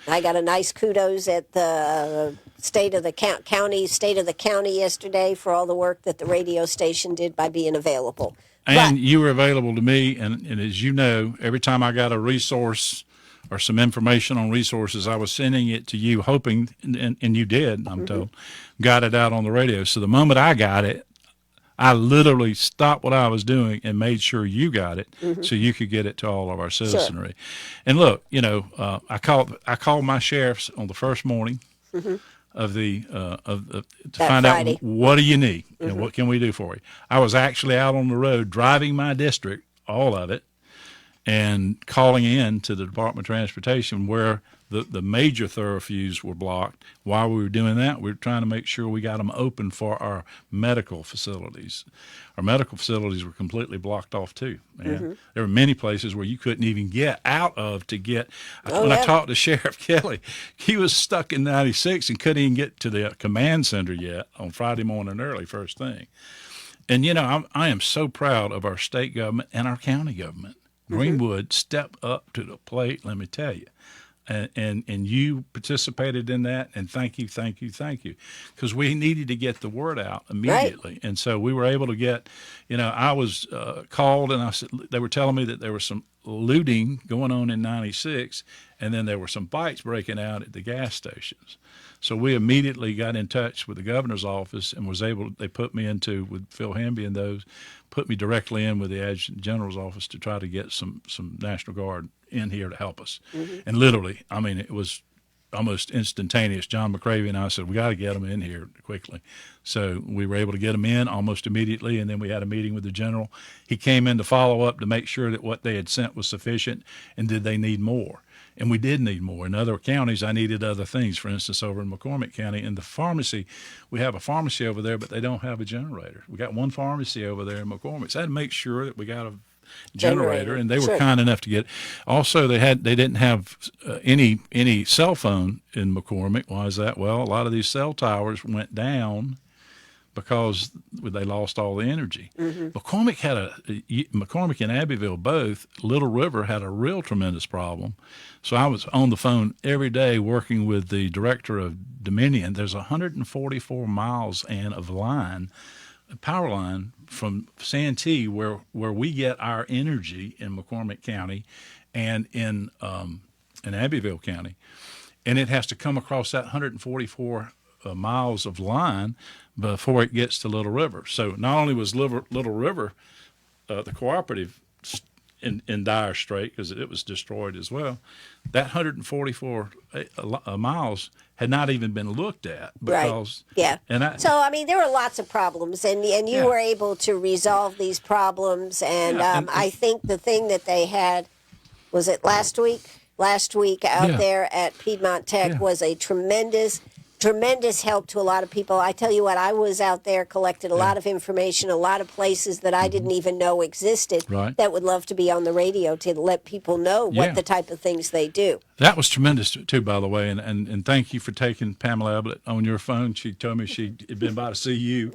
I got a nice kudos at the state of the county yesterday for all the work that the radio station did by being available. And you were available to me, and as you know, every time I got a resource or some information on resources, I was sending it to you, hoping, and you did, I'm told, got it out on the radio. So the moment I got it, I literally stopped what I was doing and made sure you got it so you could get it to all of our citizenry. Sure. And look, I called my sheriffs on the first morning of to find Friday. out what do you need and what can we do for you. I was actually out on the road driving my district, all of it, and calling in to the Department of Transportation where the major thoroughfares were blocked. While we were doing that, we were trying to make sure we got them open for our medical facilities. Our medical facilities were completely blocked off too. Man. There were many places where you couldn't even get out of to get. When I talked to Sheriff Kelly, he was stuck in 96 and couldn't even get to the command center yet on Friday morning early, first thing. And, I am so proud of our state government and our county government. Greenwood stepped up to the plate, let me tell you. And you participated in that, and thank you, because we needed to get the word out immediately. Right. And so we were able to get, I was called, and they were telling me that there was some looting going on in 96, and then there were some fights breaking out at the gas stations. So we immediately got in touch with the governor's office and they put me with Phil Hamby and those, put me directly in with the adjutant general's office to try to get some National Guard in here to help us. And literally, I mean, it was almost instantaneous. John McCravey and I said, we got to get them in here quickly. So we were able to get them in almost immediately, and then we had a meeting with the general. He came in to follow up to make sure that what they had sent was sufficient, and did they need more. And we did need more. In other counties, I needed other things. For instance, over in McCormick County, in the pharmacy, we have a pharmacy over there, but they don't have a generator. We got one pharmacy over there in McCormick. So I had to make sure that we got a generator, and they were kind enough to get it. Also, they didn't have any cell phone in McCormick. Why is that? Well, a lot of these cell towers went down because they lost all the energy. McCormick and Abbeville both, Little River had a real tremendous problem. So I was on the phone every day working with the director of Dominion. There's 144 miles of line, power line from Santee where we get our energy in McCormick County and in Abbeville County. And it has to come across that 144 miles of line before it gets to Little River. So not only was Little River, the cooperative, in dire strait because it was destroyed as well, that 144 miles had not even been looked at because so I mean there were lots of problems and you were able to resolve these problems and I think the thing that they had was it last week out there at Piedmont Tech was a tremendous help to a lot of people. I tell you what, I was out there, collected a lot of information, a lot of places that I didn't even know existed that would love to be on the radio to let people know what the type of things they do. That was tremendous, too, by the way, and thank you for taking Pamela Ablett on your phone. She told me she'd been by to see you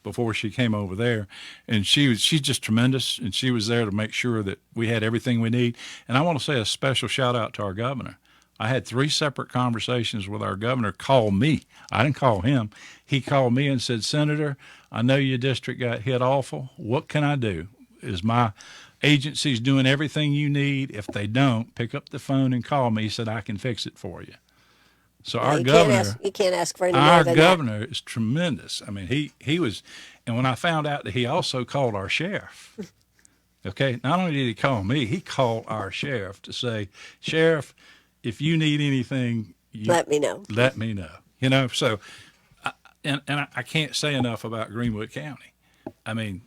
before she came over there, and she's just tremendous, and she was there to make sure that we had everything we need. And I want to say a special shout-out to our governor. I had 3 separate conversations with our governor call me. I didn't call him. He called me and said, Senator, I know your district got hit awful. What can I do? Is my agency's doing everything you need? If they don't, pick up the phone and call me. He said, I can fix it for you. So our governor, you can't ask for any more than our governor is tremendous. I mean, he was, and when I found out that he also called our sheriff, okay, not only did he call me, he called our sheriff to say, Sheriff, if you need anything, let me know. Let me know. You know, so, I can't say enough about Greenwood County. I mean,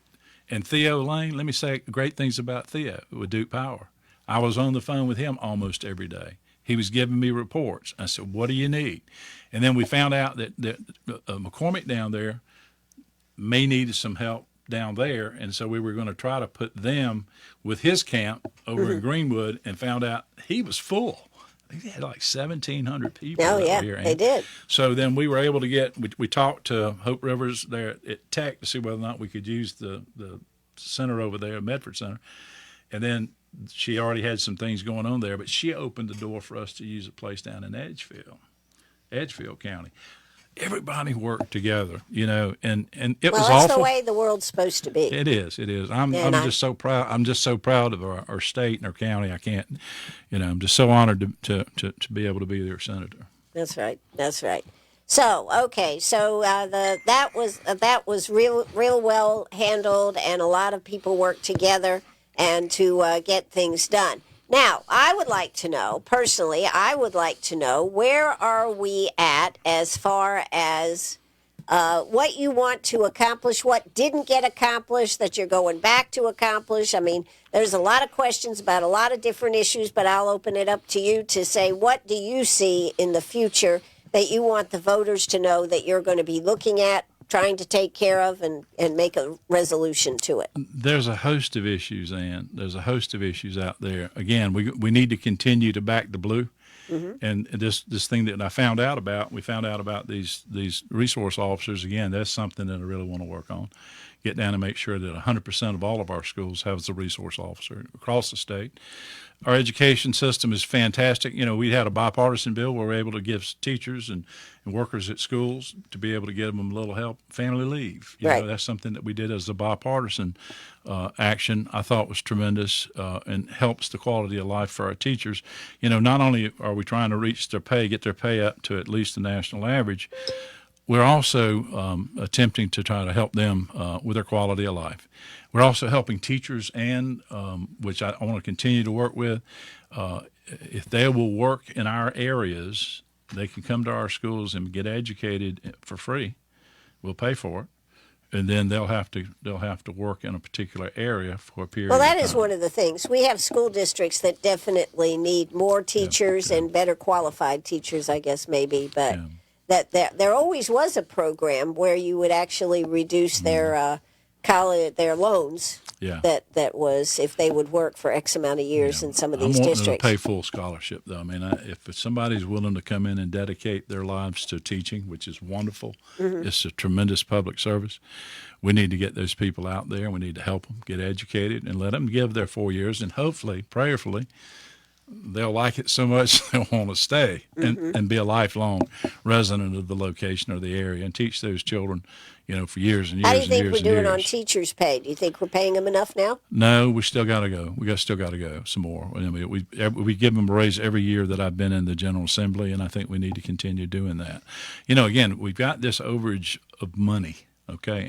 and Theo Lane, let me say great things about Theo with Duke Power. I was on the phone with him almost every day. He was giving me reports. I said, what do you need? And then we found out that McCormick down there may need some help down there, and so we were going to try to put them with his camp over in Greenwood and found out he was full. I think they had like 1,700 people out here. They did. So then we were able to we talked to Hope Rivers there at Tech to see whether or not we could use the center over there, Medford Center. And then she already had some things going on there, but she opened the door for us to use a place down in Edgefield County. Everybody worked together, you know, and it was awful. Well, that's the way the world's supposed to be. It is. I'm just so proud. I'm just so proud of our state and our county. I can't, you know, I'm just so honored to be able to be their senator. That's right. So that was real well handled, and a lot of people worked together and to get things done. Now, I would like to know, personally, where are we at as far as what you want to accomplish, what didn't get accomplished that you're going back to accomplish. I mean, there's a lot of questions about a lot of different issues, but I'll open it up to you to say, what do you see in the future that you want the voters to know that you're going to be looking at, trying to take care of and make a resolution to it? There's a host of issues, Ann. There's a host of issues out there. Again, we need to continue to back the blue. Mm-hmm. And this thing that I found out about, we found out about these resource officers. Again, that's something that I really want to work on. Get down and make sure that 100% of all of our schools have a resource officer across the state. Our education system is fantastic. You know, we had a bipartisan bill where we're able to give teachers and workers at schools to be able to give them a little help, family leave. You know, that's something that we did as a bipartisan action. I thought was tremendous and helps the quality of life for our teachers. You know, not only are we trying to reach their pay, get their pay up to at least the national average, we're also attempting to try to help them with their quality of life. We're also helping teachers, and which I want to continue to work with. If they will work in our areas, they can come to our schools and get educated for free. We'll pay for it, and then they'll have to work in a particular area for a period. Well, that of is time. one of the things. We have school districts that definitely need more teachers and better qualified teachers, I guess maybe, but. Yeah. That there always was a program where you would actually reduce their college, their loans. Yeah. That was if they would work for X amount of years in some of these I'm wanting districts. to pay full scholarship, though. I mean, if somebody's willing to come in and dedicate their lives to teaching, which is wonderful, it's a tremendous public service. We need to get those people out there. We need to help them get educated and let them give their 4 years, and hopefully, prayerfully, they'll like it so much they'll want to stay and be a lifelong resident of the location or the area and teach those children, for years and years and years. How do you think we're doing years. on teachers' pay? Do you think we're paying them enough now? No, we still got to go. Still got to go some more. I mean, we give them a raise every year that I've been in the General Assembly, and I think we need to continue doing that. Again, we've got this overage of money, okay,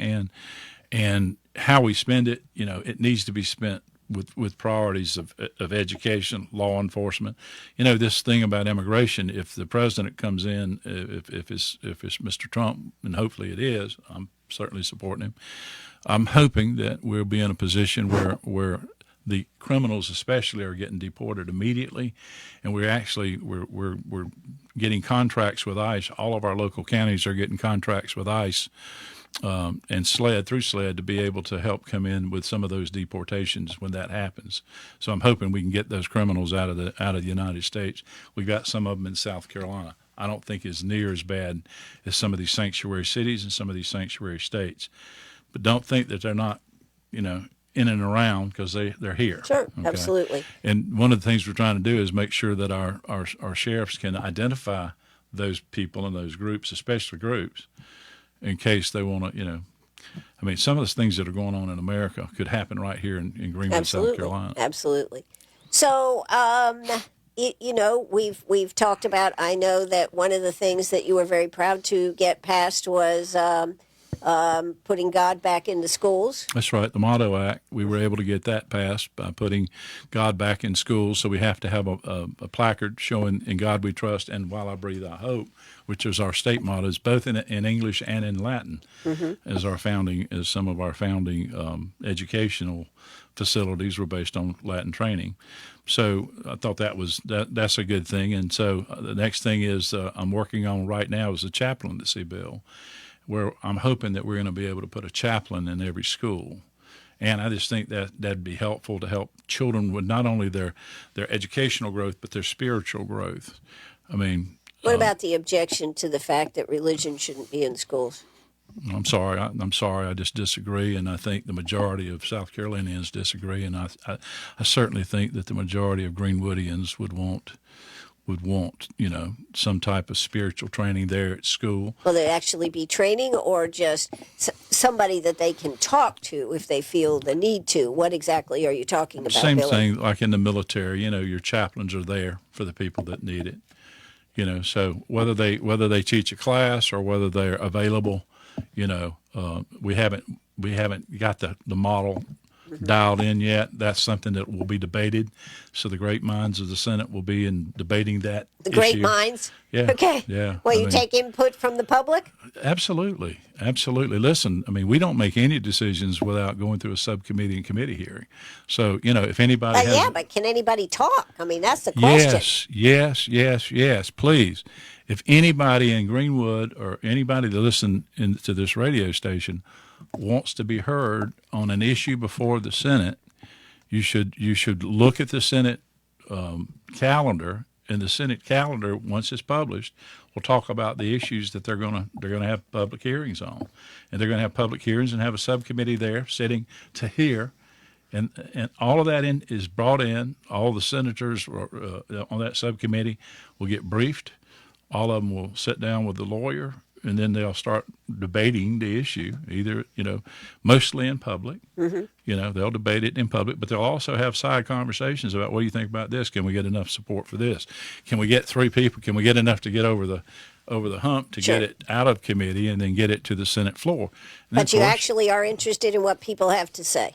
and how we spend it, it needs to be spent with priorities of education, law enforcement. This thing about immigration, if the president comes in, if it's Mr. Trump, and hopefully it is, I'm certainly supporting him. I'm hoping that we'll be in a position where the criminals especially are getting deported immediately, and we're getting contracts with ICE. All of our local counties are getting contracts with ICE and through SLED to be able to help come in with some of those deportations when that happens. So I'm hoping we can get those criminals out of the United States. We've got some of them in South Carolina. I don't think it's near as bad as some of these sanctuary cities and some of these sanctuary states. But don't think that they're not, in and around, because they're here. Sure, okay? Absolutely. And one of the things we're trying to do is make sure that our sheriffs can identify those people and those groups, especially groups, in case they want to, I mean, some of the things that are going on in America could happen right here in Greenwood, South Carolina. Absolutely. So, we've talked about, I know that one of the things that you were very proud to get passed was putting God back into schools. That's right. The Motto Act, we were able to get that passed by putting God back in schools. So we have to have a placard showing "In God We Trust" and "While I Breathe I Hope," which is our state mottos, both in English and in Latin, as some of our founding educational facilities were based on Latin training. So I thought that's a good thing. And so the next thing is I'm working on right now is the chaplaincy bill, where I'm hoping that we're going to be able to put a chaplain in every school. And I just think that'd be helpful to help children with not only their educational growth, but their spiritual growth. I mean, what about the objection to the fact that religion shouldn't be in schools? I'm sorry. I just disagree, and I think the majority of South Carolinians disagree, and I certainly think that the majority of Greenwoodians would want some type of spiritual training there at school. Will it actually be training, or just somebody that they can talk to if they feel the need to? What exactly are you talking about, Same Billy? thing like in the military. Your chaplains are there for the people that need it. So whether they teach a class or whether they're available, we haven't got the model dialed in yet. That's something that will be debated. So the great minds of the Senate will be in debating that. The great issue. minds? Yeah. Okay. Yeah. Will you take input from the public? Absolutely. Listen, I mean, we don't make any decisions without going through a subcommittee and committee hearing. So, if anybody has... but can anybody talk? I mean, that's the question. Yes, please. If anybody in Greenwood or anybody that listens to this radio station wants to be heard on an issue before the Senate, you should look at the Senate calendar, and the Senate calendar, once it's published, will talk about the issues that they're going to have public hearings on, and they're going to have public hearings and have a subcommittee there sitting to hear, and all of that is brought in. All the senators on that subcommittee will get briefed. All of them will sit down with the lawyer, and then they'll start debating the issue, either, mostly in public. They'll debate it in public, but they'll also have side conversations about, what do you think about this? Can we get enough support for this? Can we get 3 people? Can we get enough to get over the hump to get it out of committee and then get it to the Senate floor? And but you actually are interested in what people have to say.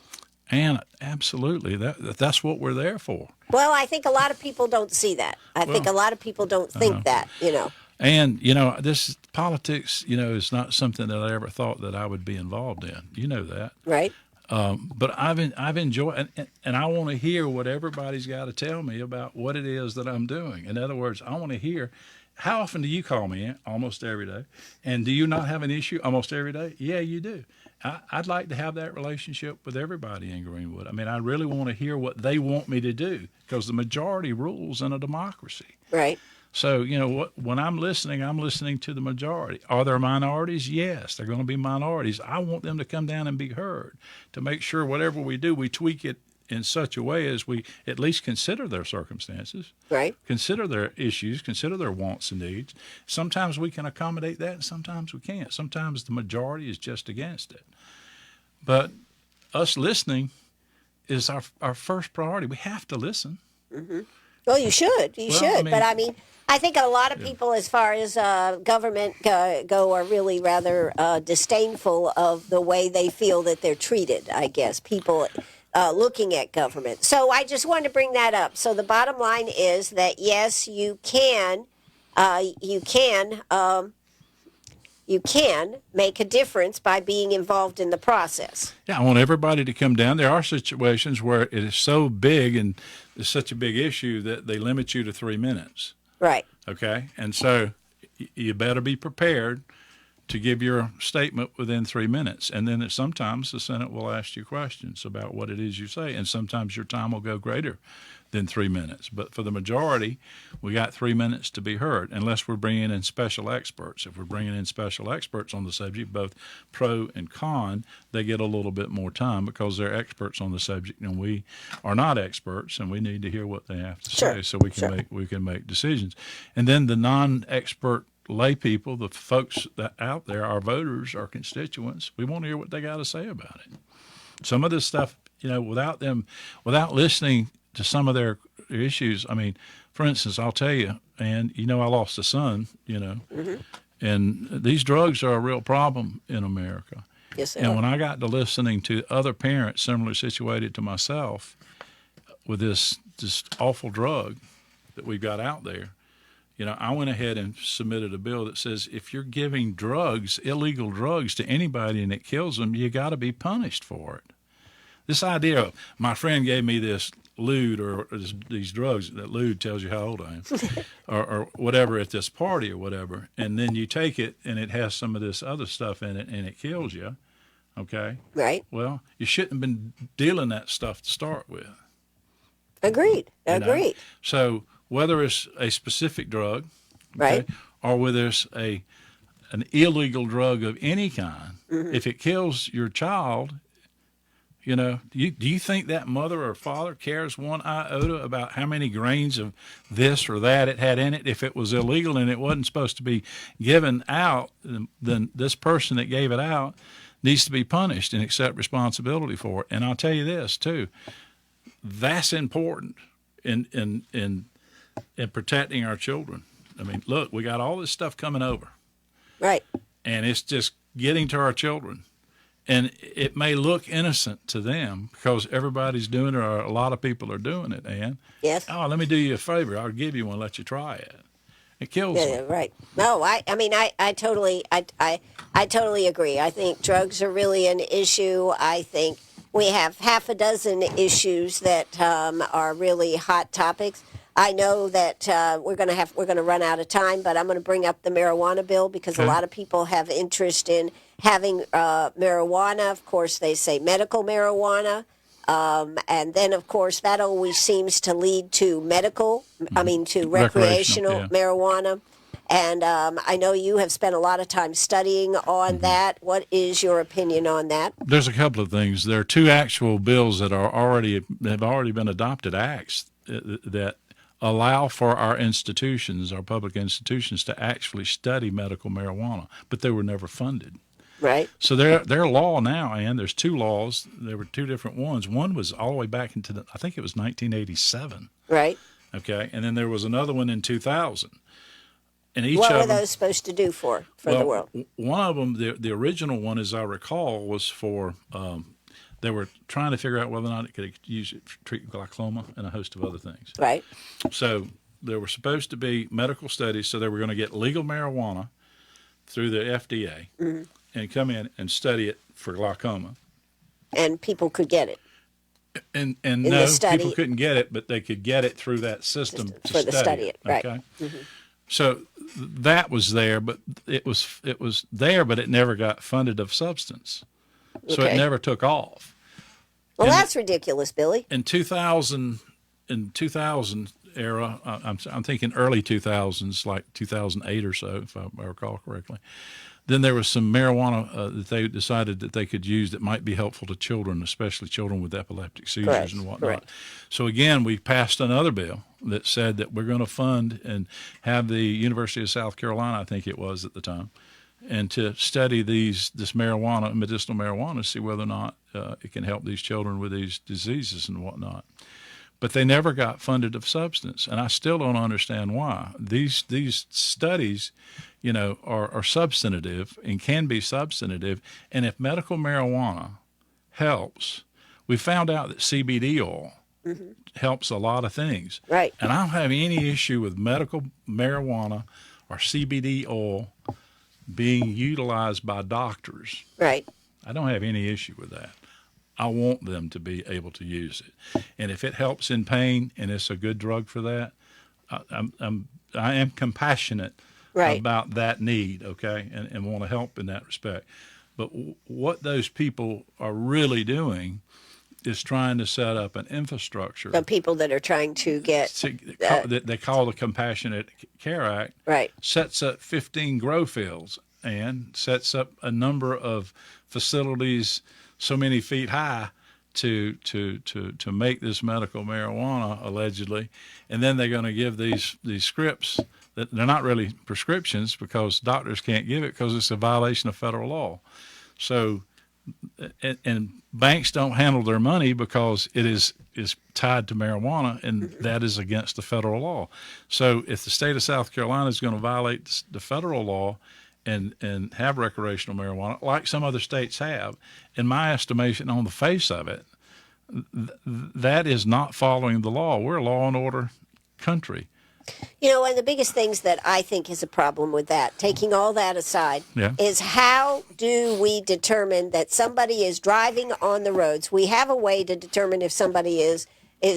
And absolutely, that's what we're there for. Well, I think a lot of people don't see that. I think a lot of people don't think that, And, this politics, is not something that I ever thought that I would be involved in. You know that. Right. But I've enjoyed, and I want to hear what everybody's got to tell me about what it is that I'm doing. In other words, I want to hear, how often do you call me? Almost every day. And do you not have an issue? Almost every day? Yeah, you do. I'd like to have that relationship with everybody in Greenwood. I mean, I really want to hear what they want me to do because the majority rules in a democracy. Right. So, when I'm listening to the majority. Are there minorities? Yes, they're going to be minorities. I want them to come down and be heard to make sure whatever we do, we tweak it in such a way as we at least consider their circumstances, Right. consider their issues, consider their wants and needs. Sometimes we can accommodate that and sometimes we can't. Sometimes the majority is just against it. But us listening is our first priority. We have to listen. Mm-hmm. Well, you should. You should. But I mean, I think a lot of people, as far as government go, are really rather disdainful of the way they feel that they're treated, I guess, people looking at government. So I just wanted to bring that up. So the bottom line is that, yes, you can make a difference by being involved in the process. Yeah, I want everybody to come down. There are situations where it is so big and it's such a big issue that they limit you to 3 minutes. Right. Okay? And so you better be prepared to give your statement within 3 minutes. And then sometimes the Senate will ask you questions about what it is you say. And sometimes your time will go greater than 3 minutes. But for the majority, we got 3 minutes to be heard, unless we're bringing in special experts. If we're bringing in special experts on the subject, both pro and con, they get a little bit more time because they're experts on the subject, and we are not experts, and we need to hear what they have to say so we can make decisions. And then the non-expert lay people, the folks that out there, our voters, our constituents, we want to hear what they got to say about it. Some of this stuff, without listening to some of their issues. I mean, for instance, I'll tell you, and I lost a son, and these drugs are a real problem in America. Yes, they and are. When I got to listening to other parents similarly situated to myself with this awful drug that we've got out there, I went ahead and submitted a bill that says if you're giving drugs, illegal drugs, to anybody and it kills them, you got to be punished for it. This idea of my friend gave me this lewd or these drugs, that lewd tells you how old I am, or whatever at this party or whatever, and then you take it and it has some of this other stuff in it and it kills you, okay? Right. Well, you shouldn't have been dealing that stuff to start with. Agreed. So whether it's a specific drug, okay, right, or whether it's an illegal drug of any kind, if it kills your child, do you think that mother or father cares one iota about how many grains of this or that it had in it? If it was illegal and it wasn't supposed to be given out, then this person that gave it out needs to be punished and accept responsibility for it. And I'll tell you this too, that's important in protecting our children. I mean, look, we got all this stuff coming over, right, and it's just getting to our children. And it may look innocent to them because everybody's doing it or a lot of people are doing it, Ann. Yes. Oh, let me do you a favor. I'll give you one, let you try it. It kills them. Right. No, I totally agree. I think drugs are really an issue. I think we have half a dozen issues that are really hot topics. I know that we're going to run out of time, but I'm going to bring up the marijuana bill because a lot of people have interest in having marijuana. Of course, they say medical marijuana, and then of course that always seems to lead to recreational marijuana. And I know you have spent a lot of time studying on that. What is your opinion on that? There's a couple of things. There are two actual bills that have already been adopted, acts that allow for our institutions, our public institutions, to actually study medical marijuana, but they were never funded. Right. So they're law now, and there's two laws. There were two different ones. One was all the way back into I think it was 1987. Right. Okay, and then there was another one in 2000. And each what of were those supposed to do for the world? One of them, the original one, as I recall, was for they were trying to figure out whether or not it could use it to treat glaucoma and a host of other things. Right. So there were supposed to be medical studies, so they were going to get legal marijuana through the FDA and come in and study it for glaucoma. And people could get it. And no, people couldn't get it, but they could get it through that system to study it. Right. Okay. So that was there, but it was there, but it never got funded of substance. So Okay. it never took off. Well, And that's ridiculous, Billy. in 2000 era, I'm thinking early 2000s, like 2008 or so, if I recall correctly. Then there was some marijuana that they decided that they could use that might be helpful to children, especially children with epileptic seizures Correct, and whatnot. correct. So again, we passed another bill that said that we're going to fund and have the University of South Carolina, I think it was at the time, and to study this marijuana, medicinal marijuana, see whether or not it can help these children with these diseases and whatnot. But they never got funded of substance, and I still don't understand why. These studies, are substantive and can be substantive, and if medical marijuana helps, we found out that CBD oil helps a lot of things. Right. And I don't have any issue with medical marijuana or CBD oil being utilized by doctors. Right. I don't have any issue with that. I want them to be able to use it. And if it helps in pain and it's a good drug for that, I am compassionate Right. about that need, okay, and want to help in that respect. But what those people are really doing is trying to set up an infrastructure. The people that are trying to get That they call the Compassionate Care Act, right. sets up 15 grow fields and sets up a number of facilities so many feet high to make this medical marijuana allegedly, and then they're going to give these scripts that they're not really prescriptions because doctors can't give it because it's a violation of federal law. So, and banks don't handle their money because it is tied to marijuana, and that is against the federal law. So, if the state of South Carolina is going to violate the federal law and have recreational marijuana, like some other states have, in my estimation, on the face of it, that is not following the law. We're a law and order country. One of the biggest things that I think is a problem with that, taking all that aside, Yeah. is how do we determine that somebody is driving on the roads? We have a way to determine if somebody is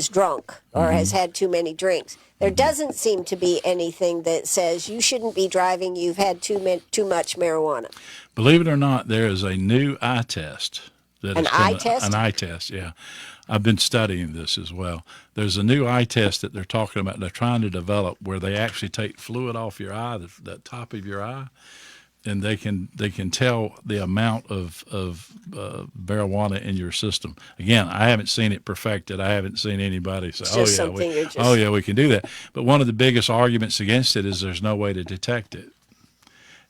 drunk or has had too many drinks. There doesn't seem to be anything that says you shouldn't be driving, you've had too much marijuana. Believe it or not, there is a new eye test. An eye test? An eye test, yeah. I've been studying this as well. There's a new eye test that they're talking about. They're trying to develop where they actually take fluid off your eye, the top of your eye, and they can tell the amount of marijuana in your system. Again, I haven't seen it perfected. I haven't seen anybody say, "Oh yeah, we can do that." But one of the biggest arguments against it is there's no way to detect it.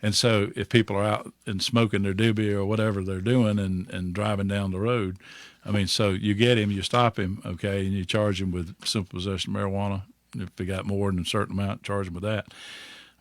And so if people are out and smoking their doobie or whatever they're doing and driving down the road, I mean, so you get him, you stop him, okay, and you charge him with simple possession of marijuana. If they got more than a certain amount, charge him with that.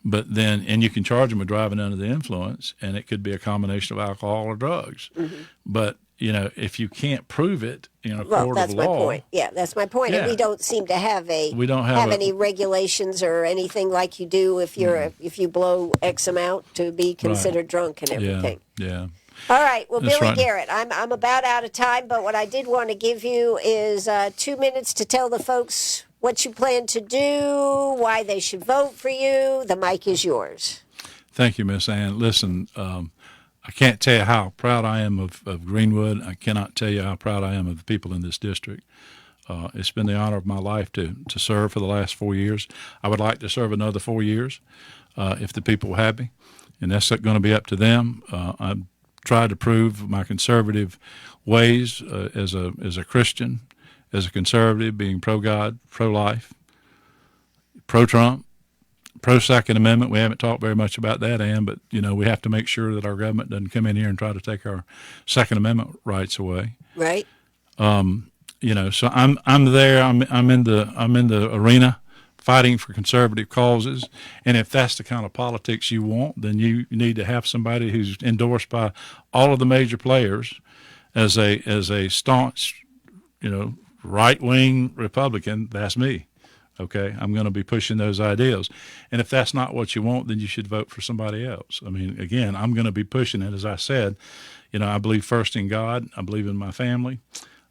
But then, and you can charge him with driving under the influence, and it could be a combination of alcohol or drugs. Mm-hmm. But, if you can't prove it in a court of law. That's my point. Yeah, that's my point. Yeah. And we don't seem to have have any regulations or anything like you do if you're if you blow X amount to be considered drunk and everything. Yeah. All right. Well, That's Billy right. Garrett, I'm about out of time, but what I did want to give you is 2 minutes to tell the folks what you plan to do, why they should vote for you. The mic is yours. Thank you, Miss Ann. Listen, I can't tell you how proud I am of Greenwood. I cannot tell you how proud I am of the people in this district. It's been the honor of my life to serve for the last 4 years. I would like to serve another 4 years if the people will have me, and that's going to be up to them. I've tried to prove my conservative ways as a Christian, as a conservative, being pro-God, pro-life, pro-Trump, pro-Second Amendment. We haven't talked very much about that, Ann, but, we have to make sure that our government doesn't come in here and try to take our Second Amendment rights away. Right. So I'm there. I'm in the arena fighting for conservative causes, and if that's the kind of politics you want, then you need to have somebody who's endorsed by all of the major players as a staunch, right-wing Republican. That's me. Okay, I'm going to be pushing those ideas. And if that's not what you want, then you should vote for somebody else. I mean, again, I'm going to be pushing it. As I said, I believe first in God. I believe in my family.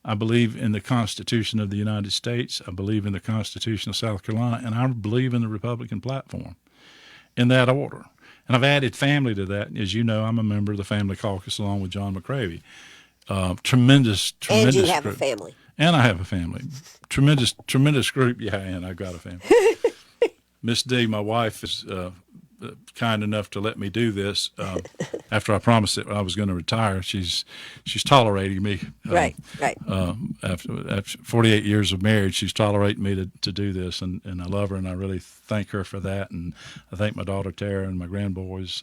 I believe in the Constitution of the United States. I believe in the Constitution of South Carolina. And I believe in the Republican platform in that order. And I've added family to that. As you know, I'm a member of the Family Caucus along with John McCravey. Tremendous And you have group. a family. And I have a family. Tremendous group. Yeah, and I've got a family. Miss D, my wife, is kind enough to let me do this. After I promised that I was going to retire, she's tolerating me. Right. After 48 years of marriage, she's tolerating me to do this, and I love her, and I really thank her for that. And I thank my daughter Tara and my grandboys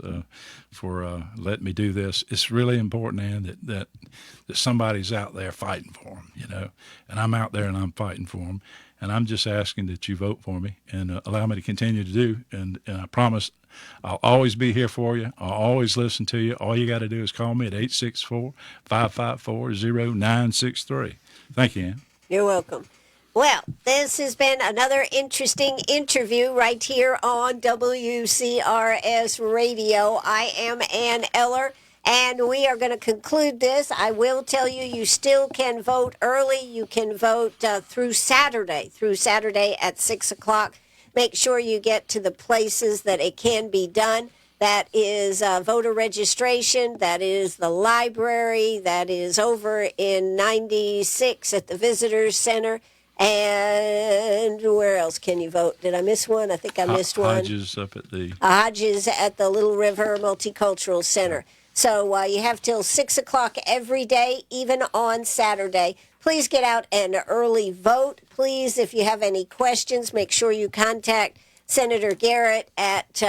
for letting me do this. It's really important, Ann, that somebody's out there fighting for them, and I'm out there and I'm fighting for them. And I'm just asking that you vote for me and allow me to continue to do. And I promise I'll always be here for you. I'll always listen to you. All you got to do is call me at 864-554-0963. Thank you, Ann. You're welcome. Well, this has been another interesting interview right here on WCRS Radio. I am Ann Eller. And we are going to conclude this. I will tell you, you still can vote early. You can vote through Saturday at 6 o'clock. Make sure you get to the places that it can be done. That is voter registration. That is the library. That is over in 96 at the Visitors Center. And where else can you vote? Did I miss one? I think I missed one. Hodges up at the... Hodges at the Little River Multicultural Center. So you have till 6 o'clock every day, even on Saturday. Please get out and early vote. Please, if you have any questions, make sure you contact Senator Garrett at,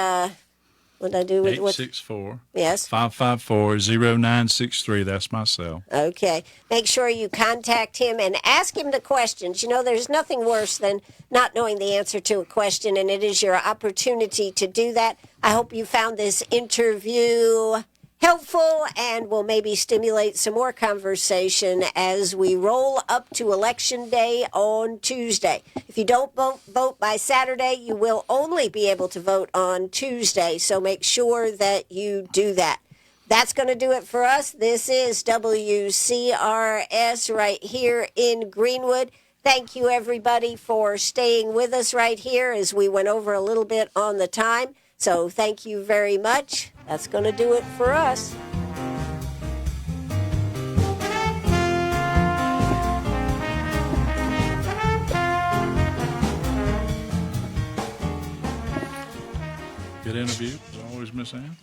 what did I do with 864 Yes. 554-0963. That's my cell. Okay. Make sure you contact him and ask him the questions. There's nothing worse than not knowing the answer to a question, and it is your opportunity to do that. I hope you found this interview helpful and will maybe stimulate some more conversation as we roll up to Election Day on Tuesday. If you don't vote by Saturday, you will only be able to vote on Tuesday, so make sure that you do that. That's going to do it for us. This is WCRS right here in Greenwood. Thank you, everybody, for staying with us right here as we went over a little bit on the time. So thank you very much. That's going to do it for us. Good interview, as always, Miss Ann.